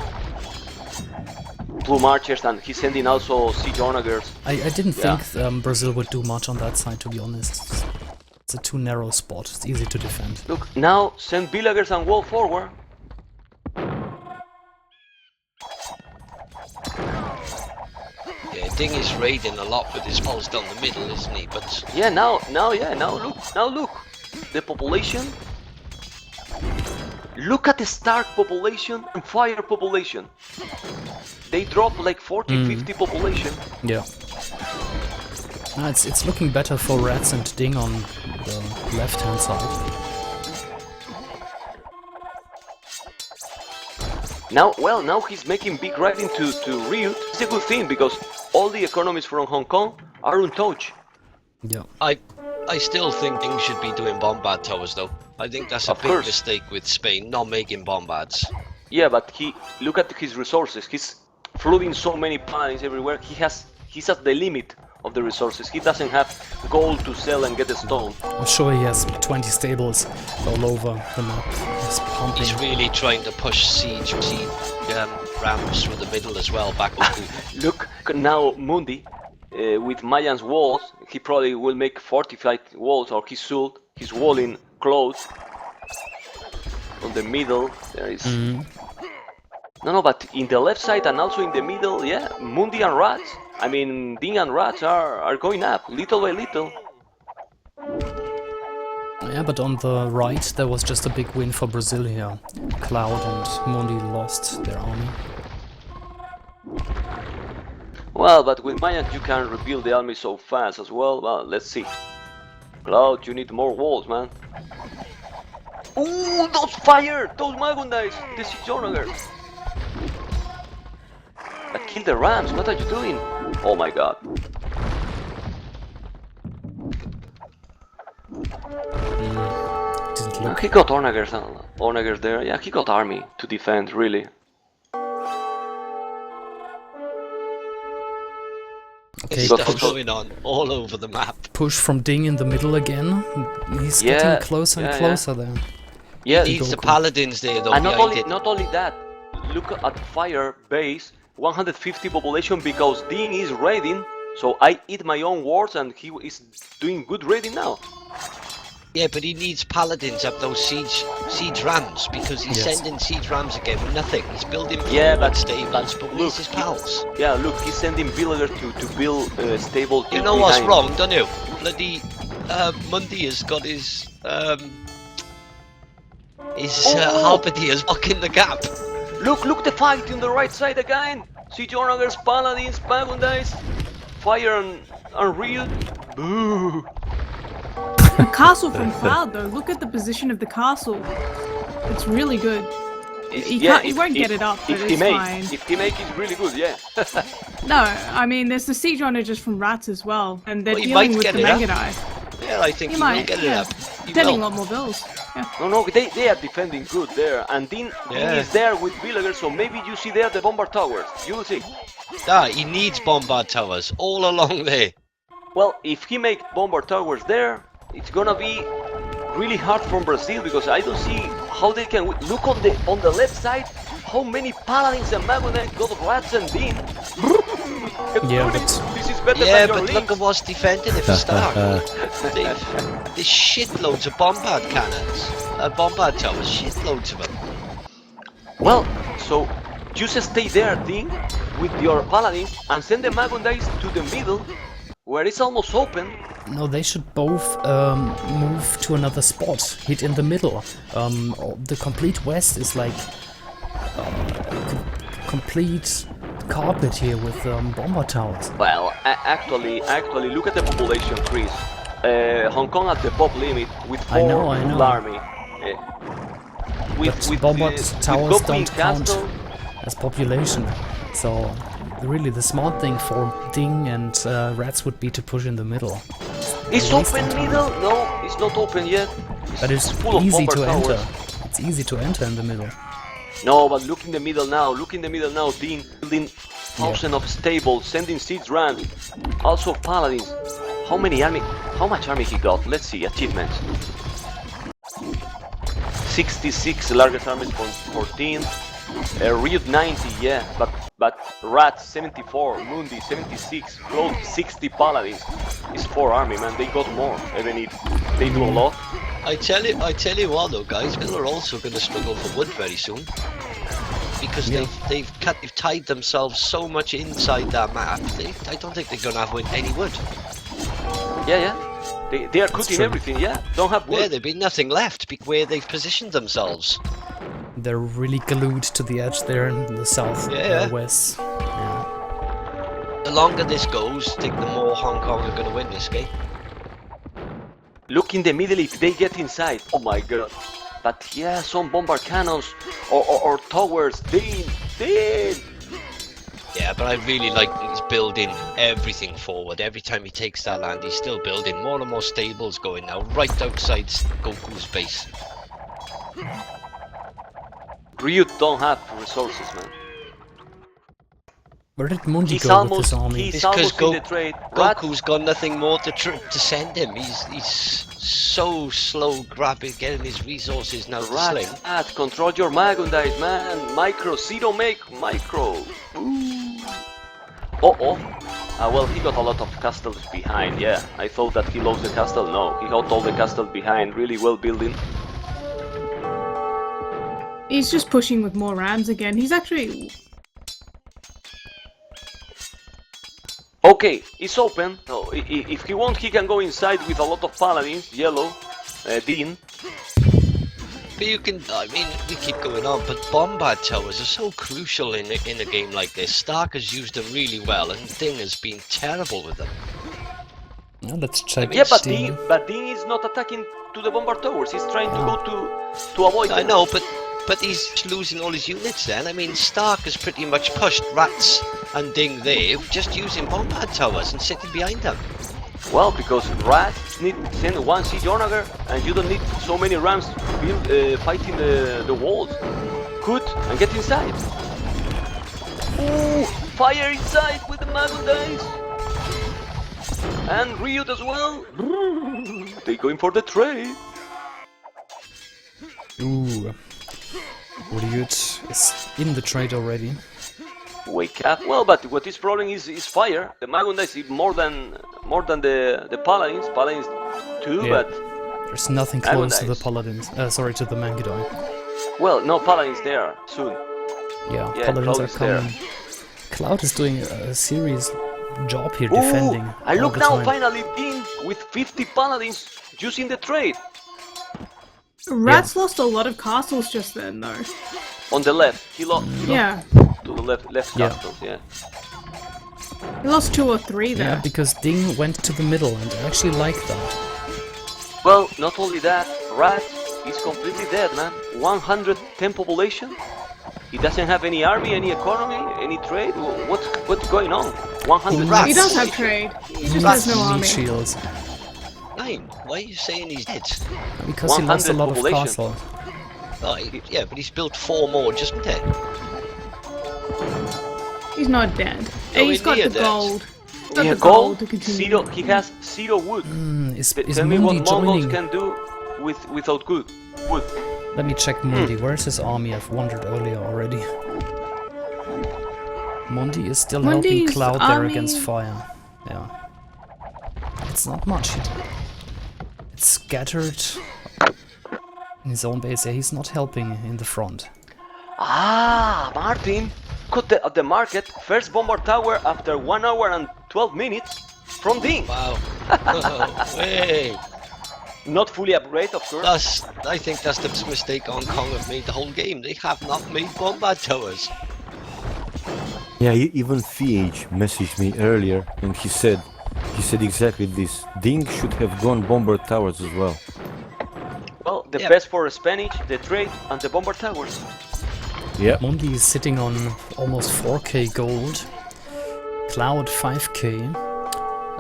B: 2 marchers, and he's sending also siege onagers.
A: I didn't
B: Yeah.
A: think Brazil would do much on that side, to be honest. It's a too narrow spot. It's easy to defend.
B: Look, now send villagers and wall forward.
D: Yeah, Ding is raiding a lot with his pulse down the middle, isn't he? But
B: Yeah, now look. The population. Look at the Stark population and Fire population. They drop like 40, 50 population.
A: Yeah. It's looking better for Rats and Ding on the left-hand side.
B: Now he's making big riding to Ryut. It's a good thing because all the economies from Hong Kong are untouched.
A: Yeah.
D: I still think Ding should be doing bombard towers though. I think that's a
B: Of
D: big
B: course.
D: mistake with Spain, not making bombards.
B: Yeah, but look at his resources. He's flooding so many paladins everywhere. He's at the limit of the resources. He doesn't have gold to sell and get a stone.
A: I'm sure he has 20 stables all over the map. He's pumping.
D: He's really trying to push siege rams through the middle as well, back up to
B: Look now, Mundi. with Mayan's walls. He probably will make fortified walls, or he's walling close. On the middle, there is... No, but in the left side and also in the middle, yeah, Mundi and Rats. I mean, Ding and Rats are going up, little by little.
A: Yeah, but on the right there was just a big win for Brazil here. Cloud and Mundi lost their army.
B: Well, but with Mayans you can rebuild the army so fast as well. Well, let's see. Cloud, you need more walls, man. Ooh, those fire! Those Magundais! The Sijonagers! But kill the rams, what are you doing? Oh my god.
A: Didn't look.
B: He got Onagers there. Yeah, he got army to defend, really.
A: Okay,
D: Stuff going on all over the map.
A: push from Ding in the middle again. He's getting closer and closer there.
B: Yeah,
D: He needs the paladins there though.
B: and
D: behind it.
B: not only that, look at fire base, 150 population because Dean is raiding, so I eat my own wards and he is doing good raiding now.
D: Yeah, but he needs paladins up those siege rams because he's sending siege rams again with nothing. He's building
B: but
D: stables, but
B: look,
D: where's his pals?
B: Yeah, look, he's sending villagers to build stable.
D: You know what's wrong, don't you? Bloody Mundi has got his halberdiers blocking the gap.
B: Look the fight on the right side again. Sijonagers, paladins, Magundais, fire and real. Boo.
E: The castle from Cloud, though. Look at the position of the castle. It's really good. He won't get it up, but it's fine.
B: If he makes it really good, yeah.
E: No, I mean, there's the siege runner just from Rats as well, and they're
D: Well, he
E: dealing
D: might
E: with
D: get
E: the
D: it up.
E: Megadai.
D: Yeah, I think he will get it up. He
E: Getting
D: will.
E: a lot more bills. Yeah.
B: No, they are defending good there, and Dean is there with villagers, so maybe you see there the Bombard towers. You will see.
D: He needs Bombard towers all along there.
B: Well, if he makes Bombard towers there, it's gonna be really hard from Brazil because I don't see how they can look on the left side. How many paladins and Magundais got Rats and Dean?
A: Yeah,
B: this is better
D: Yeah,
B: than your
D: but look
B: links.
D: at what's defending it for Stark. There's shitloads of Bombard cannons. Bombard towers, shitloads of them.
B: Well, so you just stay there, Dean, with your paladins and send the Magundais to the middle where it's almost open.
A: No, they should both move to another spot. Hit in the middle. The complete west is like complete carpet here with Bombard towers.
B: Well, actually, look at the population, Chris. Hong Kong at the pop limit with 4
A: I know.
B: full army.
A: But Bombard towers
B: Goblin
A: don't count
B: Castle.
A: as population. So really the smart thing for Ding and Rats would be to push in the middle.
B: It's open middle? No, it's not open yet.
A: But it's
B: full of
A: easy
B: Bombard
A: to
B: towers.
A: enter. It's easy to enter in the middle.
B: No, but look in the middle now. Dean building thousands of stables, sending siege rams, also paladins. How much army he got? Let's see, achievements. 66 largest armies for 14. Riot 90, yeah, but Rats 74, Mundi 76, close 60 paladins. It's 4 army, man. They got more, even if they do a lot.
D: I tell you what though, guys, Villa are also going to struggle for wood very soon. Because they've tied themselves so much inside that map. I don't think they're going to have any wood.
B: Yeah. They are cutting everything, yeah. Don't have wood.
D: Yeah, there'd be nothing left where they've positioned themselves.
A: They're really glued to the edge there in the south west. Yeah.
D: The longer this goes, I think the more Hong Kong are going to win this game.
B: Look in the middle if they get inside. Oh my god. But yeah, some Bombard cannons or towers. Dean!
D: Yeah, but I really like that he's building everything forward. Every time he takes that land, he's still building more and more stables going now, right outside Goku's base.
B: Ryut don't have resources, man.
A: Where did Mundi
B: He's
A: go with
B: almost,
A: his army?
B: he's almost in the trade.
D: Goku's got nothing more to send him. He's so slow getting his resources now to Sling.
B: Control your Magundais, man. Micro, zero make micro. Ooh. Well, he got a lot of castles behind, yeah. I thought that he lost the castle. No, he got all the castles behind, really well building.
E: He's just pushing with more rams again. He's actually...
B: Okay, it's open. So if he wants, he can go inside with a lot of paladins, yellow, Dean.
D: But you can, I mean, we keep going on, but Bombard towers are so crucial in a game like this. Stark has used them really well, and Ding has been terrible with them.
A: Well, let's check.
B: Yeah, but
A: Dean.
B: Dean is not attacking to the Bombard towers. He's trying to go to avoid
D: I
B: them.
D: know, but he's losing all his units then. I mean, Stark has pretty much pushed Rats and Ding there, just using Bombard towers and sitting behind them.
B: Well, because rats need send one siege onagger, and you don't need so many rams fighting the walls. Good, and get inside. Ooh, fire inside with the Mago dice. And Ryut as well. They going for the trade.
A: Ooh. Ryut is in the trade already.
B: Wake up. Well, but what is problem is fire. The Mago dice is more than the paladins. Paladins too,
A: Yeah.
B: but
A: There's nothing close to the paladins. Sorry, to the Mangudai.
B: well, no paladins there soon.
A: Yeah,
B: Yeah,
A: paladins
B: Cloud
A: are
B: is there.
A: coming. Cloud is doing a serious job here defending.
B: Ooh, and
A: all
B: look
A: the
B: now,
A: time.
B: finally, Dean with 50 paladins using the trade.
E: Rats lost a lot of castles just then, though.
B: On the left, he lost
E: Yeah.
B: to the left
A: Yeah.
B: castles, yeah.
E: He lost 2 or 3 there.
A: Yeah, because Ding went to the middle, and I actually like that.
B: Well, not only that, Rat is completely dead, man. 110 population. He doesn't have any army, any economy, any trade. What's going on? 100
D: Rats.
E: He does have trade. He just has no
A: Meat
E: army.
A: shields.
D: Nine, why are you saying he's dead?
A: Because he lost a
B: 100
A: lot of
B: population.
A: castles.
D: Oh, yeah, but he's built 4 more just in there.
E: He's not dead.
D: Nowhere
E: He's got
D: near
E: the
D: dead.
E: gold. He's got
B: Yeah,
E: the gold
B: gold,
E: to continue.
B: zero, he has 0 wood.
A: Is
B: Tell me what
A: Mundi
B: Mongols
A: joining?
B: can do without wood.
A: Let me check Mundi. Where's his army? I've wondered earlier already. Mundi is still helping
E: Mundi's
A: Cloud there
E: army-
A: against fire. Yeah. It's not much. It's scattered in his own base. Yeah, he's not helping in the front.
B: Ah, Martin! Cut at the market, first Bombard Tower after 1 hour and 12 minutes from Ding.
D: Wow. No way.
B: Not fully upgrade, of course.
D: I think that's the mistake Hong Kong have made the whole game. They have not made Bombard towers.
F: Yeah, even FH messaged me earlier, and he said exactly this. Ding should have gone Bombard towers as well.
B: Well, the
D: Yeah.
B: best for Spanish, the trade, and the Bombard Towers.
F: Yeah.
A: Mundi is sitting on almost 4k gold. Cloud 5k.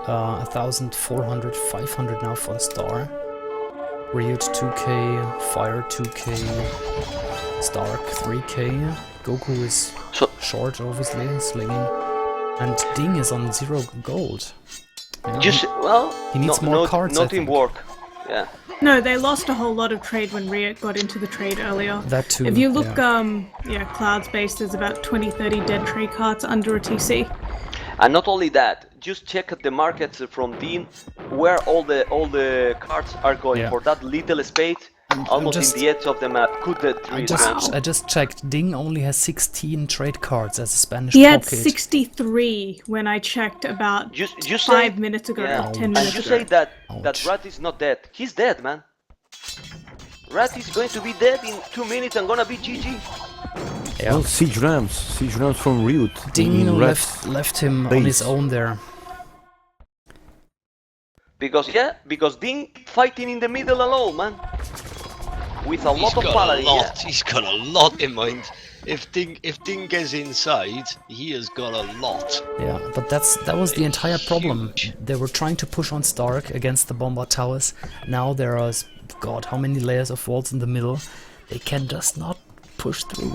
A: 1,400, 500 now for the star. Ryut 2k, Fire 2k, Stark 3k. Goku is
B: So,
A: short, obviously, slinging. And Ding is on 0 gold. Yeah,
B: just, well,
A: he needs more cards, I
B: Not
A: think.
B: teamwork. Yeah.
E: No, they lost a whole lot of trade when Ryut got into the trade earlier.
A: that too.
E: If you look,
A: yeah.
E: Cloud's base, there's about 20-30 dead trade cards under a TC.
B: And not only that, just check at the markets from Dean where all the cards are going
A: Yeah.
B: for that little space, almost
A: just-
B: in the edge of the map. Could the trees
A: I just checked. Ding only has 16 trade cards as a Spanish
E: He had
A: pocket.
E: 63 when I checked about
B: You
E: 5 minutes ago,
B: yeah.
E: 10
B: And
E: minutes
B: you
E: ago.
B: say that
A: Ouch.
B: Rat is not dead. He's dead, man. Rat is going to be dead in 2 minutes and gonna be GG.
A: Yeah.
F: Well, siege rams from Ryut.
A: Ding
F: in Rats.
A: left him on his
F: base.
A: own there.
B: Because Ding fighting in the middle alone, man. With a
D: He's
B: lot of
D: got a
B: paladin.
D: lot.
B: Yeah.
D: He's got a lot in mind. If Ding gets inside, he has got a lot.
A: Yeah, but that was the entire problem.
D: Huge.
A: They were trying to push on Stark against the Bombard towers. Now there are, God, how many layers of walls in the middle? They can just not push through.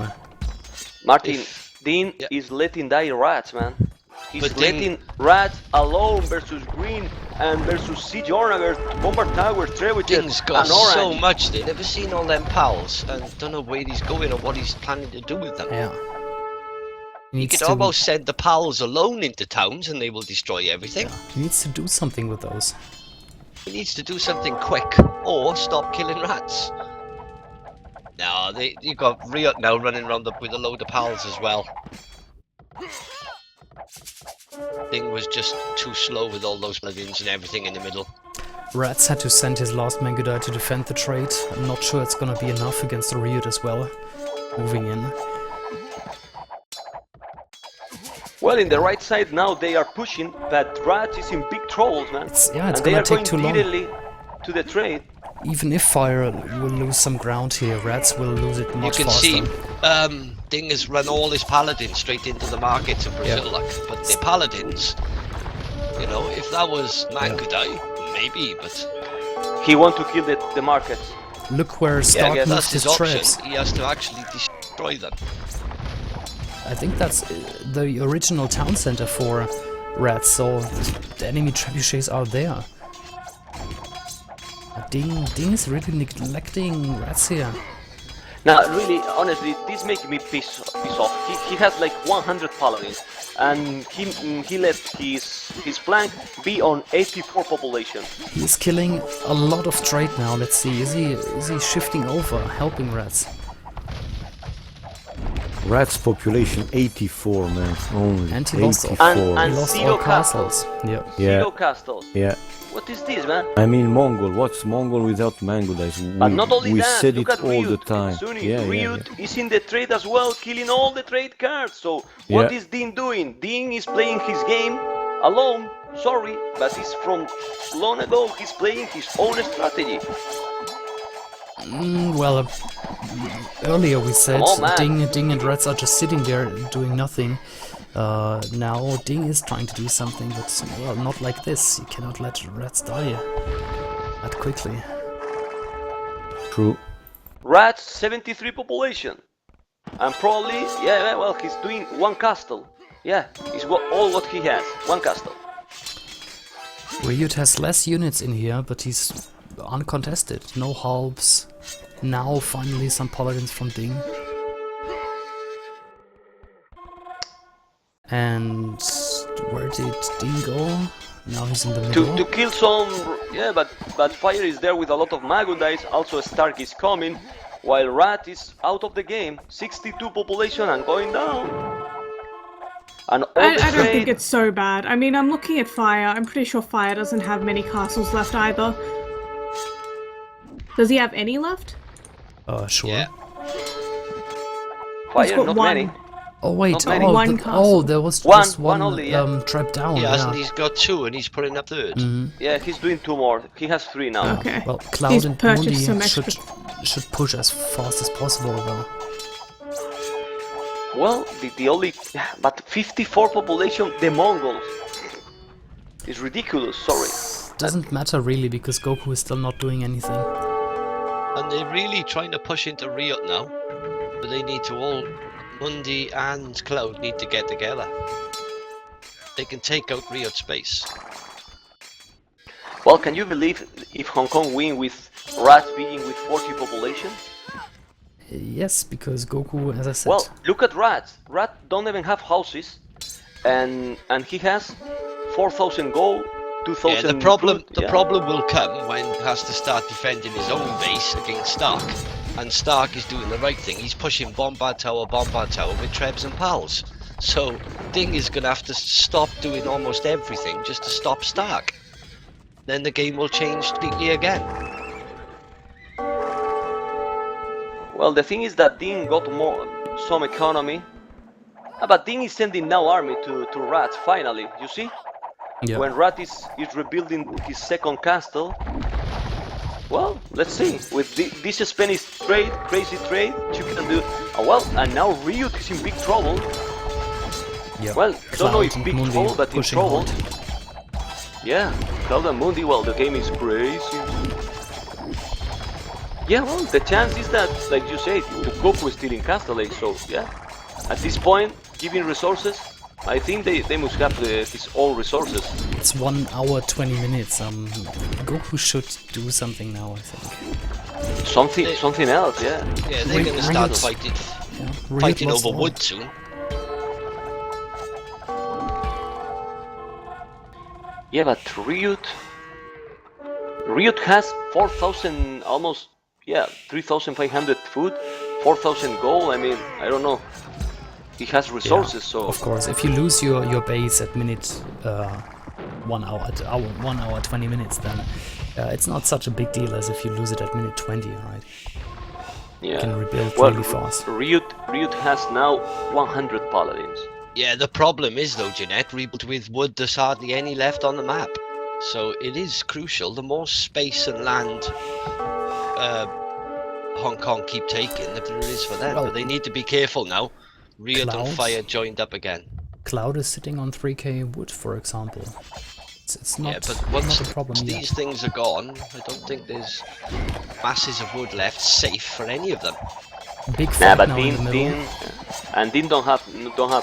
B: Martin,
D: If-
B: Dean
D: yeah.
B: is letting die rats, man. He's
D: But Ding-
B: letting rats alone versus green and versus siege onagers, Bombard towers, trebuchets,
D: Ding's got
B: and orange.
D: so much. They never seen all them pals, and don't know where he's going or what he's planning to do with them.
A: Yeah.
D: You
A: needs
D: could
A: to
D: almost send the pals alone into towns and they will destroy everything.
A: he needs to do something with those.
D: He needs to do something quick or stop killing rats. No, you got Riot now running around with a load of pals as well. Thing was just too slow with all those paladins and everything in the middle.
A: Rats had to send his last Mangudai to defend the trade. I'm not sure it's gonna be enough against the Riot as well. Moving in.
B: Well, in the right side now they are pushing, but Rat is in big troubles, man.
A: It's
B: and they
A: gonna
B: are
A: take
B: going
A: too long.
B: directly to the trade.
A: Even if Fire will lose some ground here, Rats will lose it much
D: You can
A: faster.
D: see, Ding has run all his paladins straight into the markets in Brazil, but the paladins, you know, if that was Mangudai, maybe, but
B: He want to kill the markets.
A: Look where Stark
B: guess
A: moved
D: that's
A: his
D: his option.
A: traps.
D: He has to actually destroy them.
A: I think that's the original town center for Rats, so the enemy trebuchets are there. Ding is really neglecting Rats here.
B: Now, really, honestly, this makes me piss off. He has like 100 paladins, and he let his flank be on 84 population.
A: He's killing a lot of trade now. Let's see, is he shifting over, helping Rats?
F: Rats population 84, man. Only
A: And he lost
F: 84.
B: And
A: He lost
B: zero
A: all castles. Yeah.
F: Yeah,
B: Zero castles.
F: yeah.
B: What is this, man?
F: I mean, Mongol. What's Mongol without Mangudais?
B: But not only
F: we
B: that,
F: said
B: look
F: it
B: at
F: all
B: Ryut.
F: the time.
B: Sunni,
F: Yeah,
B: Ryut is in the trade as well, killing all the trade cards. So what
F: Yeah.
B: is Dean doing? Dean is playing his game alone. Sorry, but it's from long ago. He's playing his own strategy.
A: Well, earlier we said
B: Come on, man.
A: Ding and Rats are just sitting there doing nothing. Now Ding is trying to do something, but well, not like this. You cannot let Rats die that quickly.
F: True.
B: Rats 73 population, and probably well he's doing one castle. Yeah, it's all what he has. One castle.
A: Ryut has less units in here, but he's uncontested. No halves. Now finally some paladins from Ding. And where did Ding go? Now he's in the middle.
B: To kill some, but Fire is there with a lot of Magundais. Also Stark is coming, while Rat is out of the game. 62 population and going down. And all
E: I
B: the
E: don't think
B: trade-
E: it's so bad. I mean, I'm looking at Fire. I'm pretty sure Fire doesn't have many castles left either. Does he have any left?
A: Sure.
D: Yeah.
E: He's
B: Fire,
E: got
B: not
E: one.
B: many.
A: Oh wait,
B: Not many.
E: One castle.
A: there was
B: One-
A: just
B: one
A: one
B: only, yeah.
A: trap down.
D: He hasn't.
A: Yeah.
D: He's got 2 and he's putting up 3rd.
B: Yeah, he's doing 2 more. He has 3 now.
E: Okay.
A: Well, Cloud
E: He's
A: and
E: purchased
A: Mundi
E: some extra.
A: should push as fast as possible though.
B: Well, the only, but 54 population, the Mongols. It's ridiculous. Sorry.
A: Doesn't matter really because Goku is still not doing anything.
D: And they're really trying to push into Riot now, but they need to all. Mundi and Cloud need to get together. They can take out Riot space.
B: Well, can you believe if Hong Kong win with Rats being with 40 population?
A: Yes, because Goku, as I said,
B: Well, look at Rats. Rat don't even have houses, and he has 4,000 gold, 2,000.
D: Yeah, the problem
B: food,
D: the problem will come when he has to start defending his own base against Stark. And Stark is doing the right thing. He's pushing Bombard Tower with Trebs and Pals. So Ding is gonna have to stop doing almost everything just to stop Stark. Then the game will change completely again.
B: Well, the thing is that Ding got some economy, but Ding is sending now army to Rat finally. You see,
A: yeah.
B: when Rat is rebuilding his second castle. Well, let's see. With this Spanish trade, crazy trade, you can do. And now Ryut is in big trouble.
A: Yeah.
B: Well, don't know if
A: Cloud
B: big
A: and Mundi
B: trouble, but in
A: pushing
B: trouble.
A: hard.
B: Yeah, Cloud and Mundi. Well, the game is crazy. Yeah, well, the chance is that, like you said, the Goku is still in Castle Age. So yeah, at this point, giving resources, I think they must have his own resources.
A: It's 1 hour 20 minutes. Goku should do something now, I think.
B: Something else, yeah.
D: Yeah, they're gonna start
A: Ryut-
D: fighting
A: Yeah. Ryut
D: fighting
A: lost
D: over
A: all.
D: wood soon.
B: Yeah, but Riot has 4,000, almost, 3,500 food, 4,000 gold. I mean, I don't know. He has resources, so...
A: Of course, if you lose your base at minute 1 hour, 1 hour 20 minutes, then it's not such a big deal as if you lose it at minute 20, right?
B: Yeah.
A: You can rebuild
B: Well,
A: really fast.
B: Riot has now 100 paladins.
D: Yeah, the problem is though, Jeanette, rebuilt with wood, there's hardly any left on the map. So it is crucial. The more space and land Hong Kong keep taking, the better it is for them.
A: Well,
D: but they need to be careful now. Riot and
A: Clouds?
D: Fire joined up again.
A: Cloud is sitting on 3k wood, for example. It's not,
D: Yeah, but once
A: not a problem yet.
D: these things are gone, I don't think there's masses of wood left safe for any of them.
A: Big
B: Nah,
A: fight
B: but
A: now in the middle.
B: Dean don't have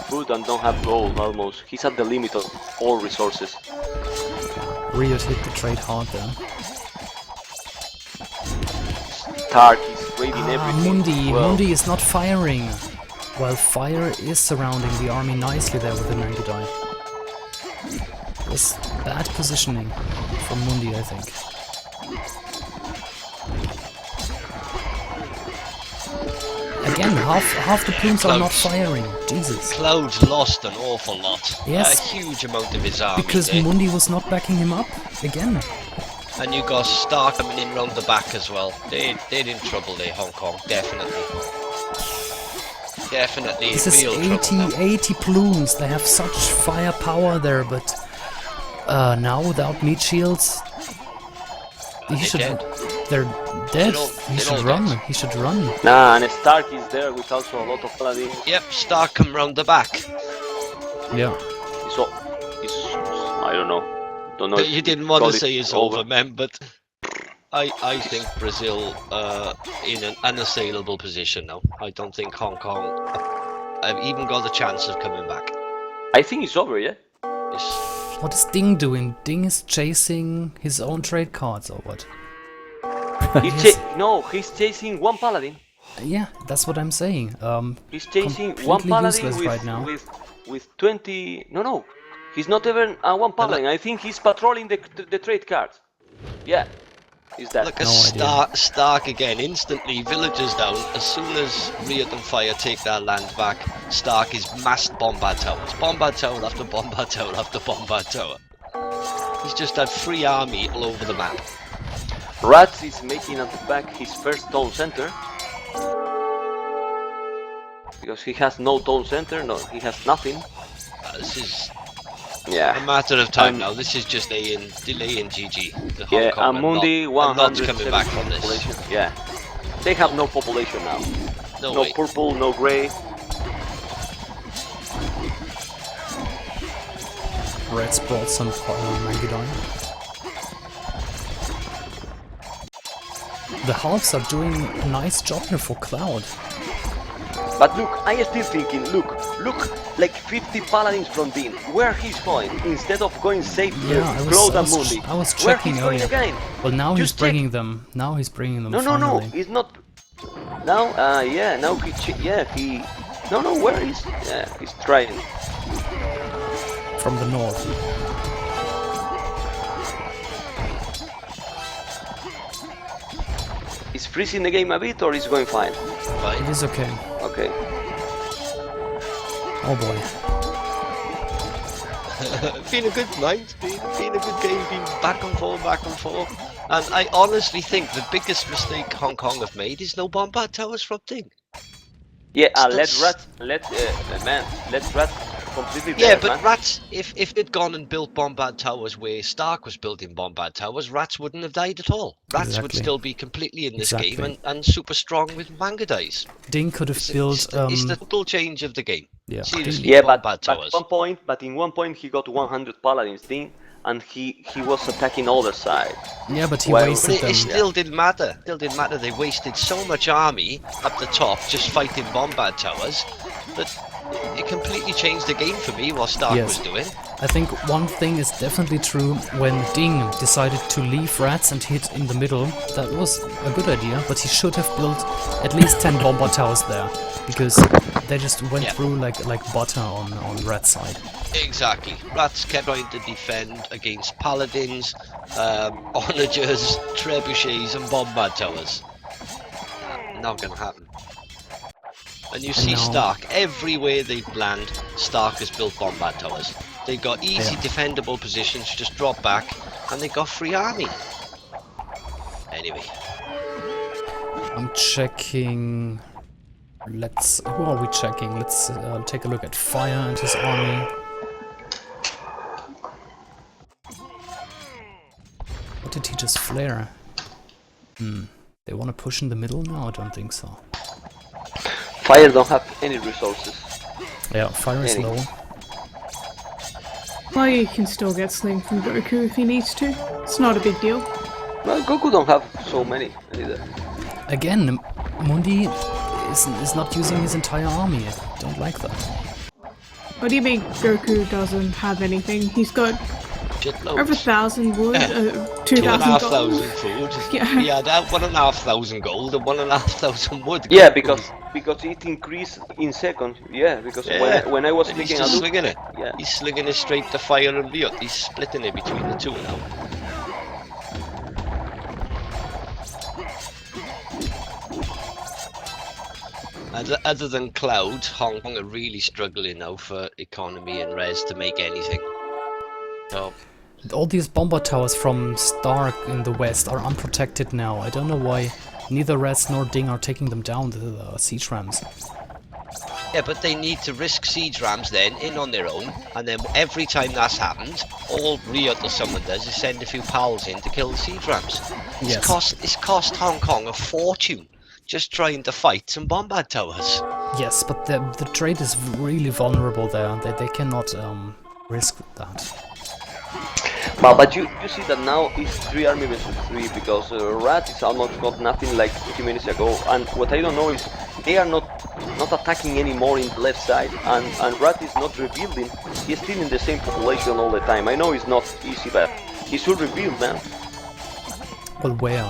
B: food and don't have gold almost. He's at the limit of all resources.
A: Riot hit the trade hard there.
B: Stark is raiding everything.
A: Mundi.
B: Well,
A: Mundi is not firing. While fire is surrounding the army nicely there with the Mangudai. It's bad positioning from Mundi, I think. Again, half the plumes are not firing. Jesus.
D: Cloud's lost an awful lot.
A: Yes.
D: A huge amount of his army
A: Because
D: there.
A: Mundi was not backing him up again.
D: And you got Stark coming in round the back as well. They're in trouble there, Hong Kong, definitely. Definitely
A: This is
D: real trouble.
A: 80 plumes. They have such firepower there, but now without meat shields, they're dead. He
D: they're
A: should
D: all
A: run.
D: dead.
A: He should run.
B: Nah, and Stark is there with also a lot of paladins.
D: Yep, Stark come round the back.
A: Yeah.
B: So, I don't know. Don't know.
D: But
B: if
D: you didn't want
B: call
D: to
B: it
D: say it's over, man, but I think Brazil in an unassailable position now. I don't think Hong Kong have even got the chance of coming back.
B: I think it's over, yeah?
D: It's,
A: What is Ding doing? Ding is chasing his own trade cards or what?
B: He's chasing one paladin.
A: Yeah, that's what I'm saying.
B: He's chasing one
A: completely
B: paladin
A: useless right now.
B: with 20. No. He's not even one paladin. I think he's patrolling the trade cards. Yeah, is that?
D: look at
A: No idea.
D: Stark again, instantly, villagers down. As soon as Riot and Fire take their land back, Stark is massed Bombard towers. Bombard tower after Bombard tower after Bombard tower. He's just had free army all over the map.
B: Rats is making at the back his first town center. Because he has no town center, no, he has nothing.
D: This is a
B: Yeah.
D: matter of time now. This is just delaying GG. The Hong
B: Yeah,
D: Kong
B: Amundi,
D: are not
B: 170
D: coming back from this.
B: population. Yeah. They have no population now.
D: No
B: No
D: way.
B: purple, no grey.
A: Reds brought some Mangudai. The halves are doing a nice job here for Cloud.
B: But look, I am still thinking, look, like 50 paladins from Dean. Where he's going? Instead of going safe to
A: Yeah,
B: Cloud and Mundi.
A: I was
B: Where
A: checking
B: he's going
A: earlier.
B: again?
A: Well, now he's
B: Just
A: bringing them. Now he's bringing them.
B: No,
A: finally.
B: he's not. Now, now he. No, where is? Yeah, he's trying.
A: From the north.
B: Is freezing the game a bit or is going fine?
A: It is okay.
B: Okay.
A: Oh boy.
D: Been a good night, been a good game, been back and forth. And I honestly think the biggest mistake Hong Kong have made is no Bombard towers from Ding.
B: Yeah,
D: That's-
B: let Rat completely
D: Yeah,
B: dead,
D: but
B: man.
D: Rats, if they'd gone and built Bombard towers where Stark was building Bombard towers, Rats wouldn't have died at all. Rats would
A: Exactly.
D: still be completely in this
A: Exactly.
D: game and super strong with manga dice.
A: Ding could have built.
D: It's the total change of the game.
A: Yeah.
D: Seriously,
B: Yeah,
D: Bombard
B: but
D: towers.
B: in one point he got 100 paladins thing, and he was attacking other side.
A: Yeah, but he
B: Well,
D: But
A: wasted
D: it
A: them.
D: still didn't matter. They wasted so much army up the top just fighting Bombard towers that it completely changed the game for me what Stark
A: Yes.
D: was doing.
A: I think one thing is definitely true. When Ding decided to leave Rats and hit in the middle, that was a good idea, but he should have built at least 10 Bombard towers there, because they just went
D: Yeah.
A: through like butter on red side.
D: Exactly. Rats kept trying to defend against paladins, onagers, trebuchets, and bombard towers. Not gonna happen. And you see
A: now-
D: Stark, everywhere they land, Stark has built bombard towers. They got easy defendable positions, just drop back, and they got free army. Anyway.
A: I'm checking. Who are we checking? Let's take a look at Fire and his army. What did he just flare? They want to push in the middle now? I don't think so.
B: Fire don't have any resources.
A: Yeah, Fire is
B: Any.
A: low.
E: Well, you can still get Sling from Goku if he needs to. It's not a big deal.
B: Well, Goku don't have so many either.
A: Again, Mundi is not using his entire army. I don't like that.
E: What do you mean Goku doesn't have anything? He's got
D: Shitloads.
E: over 1,000 wood, 2,000 gold.
D: 2,500 food.
E: Yeah.
D: He had 1,500 gold and 1,500 wood.
B: Yeah, because it increased in seconds. Yeah, because when I was
D: He's
B: making a
D: just
B: look,
D: slinging it.
B: yeah.
D: He's slinging it straight to Fire and Riot. He's splitting it between the two now. Other than Cloud, Hong Kong are really struggling now for economy and res to make anything. So,
A: All these bomber towers from Stark in the west are unprotected now. I don't know why neither Reds nor Ding are taking them down, the siege rams.
D: yeah, but they need to risk siege rams then in on their own, and then every time that's happened, all Riot or someone does is send a few pals in to kill the siege rams.
A: Yes.
D: It's cost Hong Kong a fortune just trying to fight some bombard towers.
A: Yes, but the trade is really vulnerable there. They cannot risk that.
B: But you see that now it's 3 army versus 3 because Rat is almost got nothing like 50 minutes ago, and what I don't know is they are not attacking anymore in the left side, and Rat is not rebuilding. He's still in the same population all the time. I know it's not easy, but he should rebuild, man.
A: Well, where?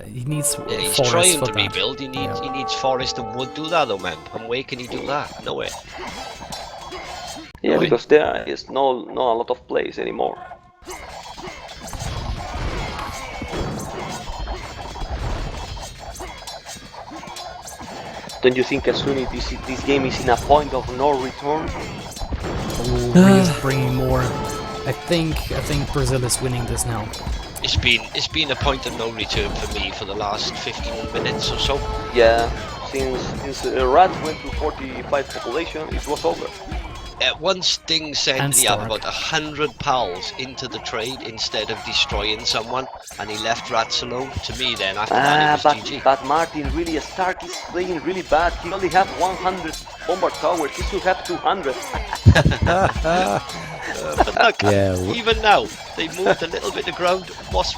A: He needs
D: Yeah, he's
A: forest
D: trying
A: for
D: to
A: that.
D: rebuild. He needs forest and wood. Do that though, man. And where can he do that? Nowhere.
B: Yeah,
D: Right.
B: because there is not a lot of place anymore. Don't you think, Asuni, this game is in a point of no return?
A: Oh, Rio's bringing more. I think Brazil is winning this now.
D: It's been a point of no return for me for the last 15 minutes or so.
B: Yeah, since Rat went to 45 population, it was over.
D: Once Ding sent
A: And
D: he had
A: Stark.
D: about 100 pals into the trade instead of destroying someone, and he left Rats alone. To me, then after that, it was GG.
B: But Martin, really, Stark is playing really bad. He only have 100 bombard towers. He should have 200.
D: But look,
F: Yeah,
D: even now they moved a little bit of ground. What's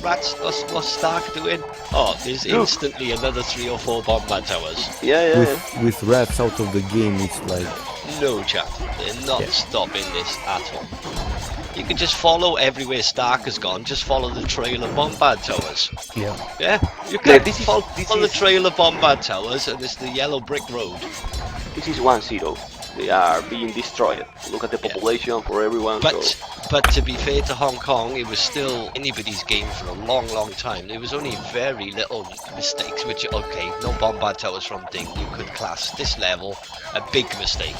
D: Stark doing? Oh, there's instantly another 3 or 4 bombard towers.
B: Yeah.
F: with rats out of the game, it's like
D: No chat, they're not stopping this at all. You can just follow everywhere Stark has gone, just follow the trail of bombard towers.
A: Yeah.
D: Yeah, you can
B: this is-
D: follow
B: this
D: the
B: is-
D: trail of bombard towers, and it's the yellow brick road.
B: This is 1-0. They are being destroyed. Look at the population for everyone.
D: But to be fair to Hong Kong, it was still anybody's game for a long time. There was only very little mistakes, which, okay, no bombard towers from Ding, you could class this level a big mistake.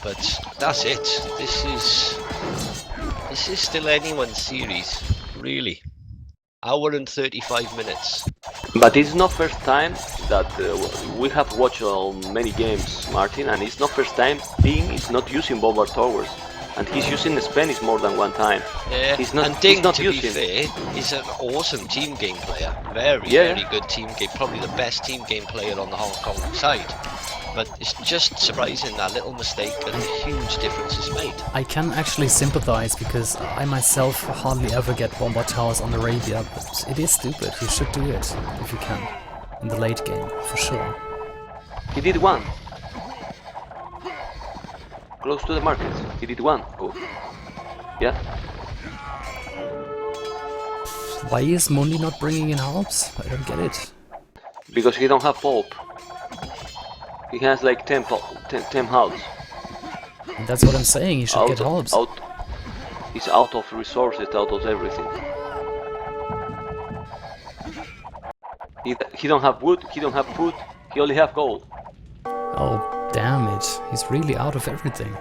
D: But that's it. This is still anyone's series, really. Hour and 35 minutes.
B: But it's not first time that we have watched many games, Martin, and it's not first time Ding is not using bombard towers, and he's using the Spanish more than one time.
D: Yeah,
B: He's not-
D: and Ding,
B: he's not
D: to be
B: using-
D: fair, is an awesome team game player. Very good team game. Probably the best team game player on the Hong Kong side. But it's just surprising that little mistake and a huge difference is made.
A: I can actually sympathize because I myself hardly ever get bombard towers on Arabia, but it is stupid. You should do it if you can. In the late game, for sure.
B: He did one. Close to the market. He did one. Good. Yeah.
A: Why is Mundi not bringing in helps? I don't get it.
B: Because he don't have pulp. He has like 10 hulks.
A: And that's what I'm saying, he should get helps.
B: He's out of resources, out of everything. He don't have wood, he don't have food, he only have gold.
A: Oh, damn it. He's really out of everything.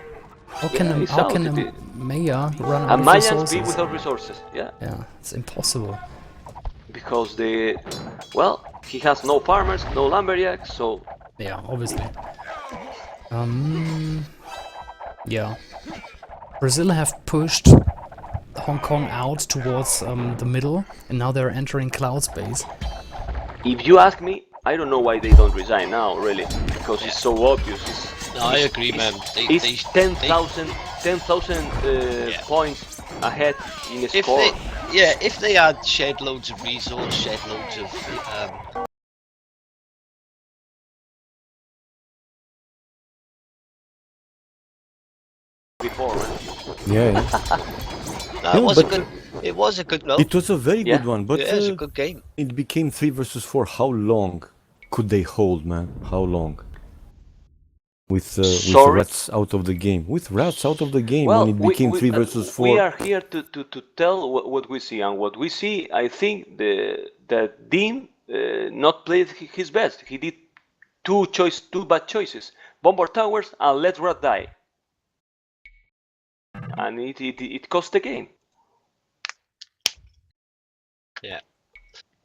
A: How can a Maya run out of resources?
B: Be without resources, yeah.
A: Yeah, it's impossible.
B: Because he has no farmers, no lumberjacks, so...
A: Yeah, obviously. Yeah. Brazil have pushed Hong Kong out towards the middle, and now they're entering Cloud space.
B: If you ask me, I don't know why they don't resign now, really, because it's so obvious.
D: No, I agree, man.
B: It's 10,000 points ahead in score.
D: If they had shed loads of resource, shed loads of
B: before, right?
F: Yeah.
D: no,
F: No,
D: it was a good
F: It was a very good one, but
D: it was a good game.
F: it became 3 versus 4. How long could they hold, man? How long? With rats out of the game. With rats out of the game when it became 3 versus 4.
B: We are here to tell what we see, and what we see, I think that Dean not played his best. He did two bad choices: Bombard towers and let rat die, and it cost the game.
D: Yeah.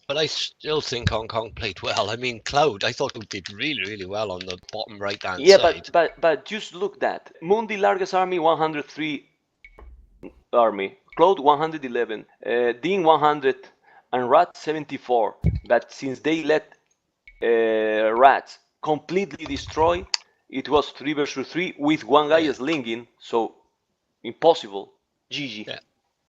D: But I still think Hong Kong played well. I mean, Cloud, I thought it did really, really well on the bottom right-hand side.
B: Yeah, but just look that. Mundi largest army 103 army, Cloud 111, Dean 100, and Rat 74. But since they let Rats completely destroy, it was 3 versus 3 with one guy slinging, so impossible. GG.
D: Yeah.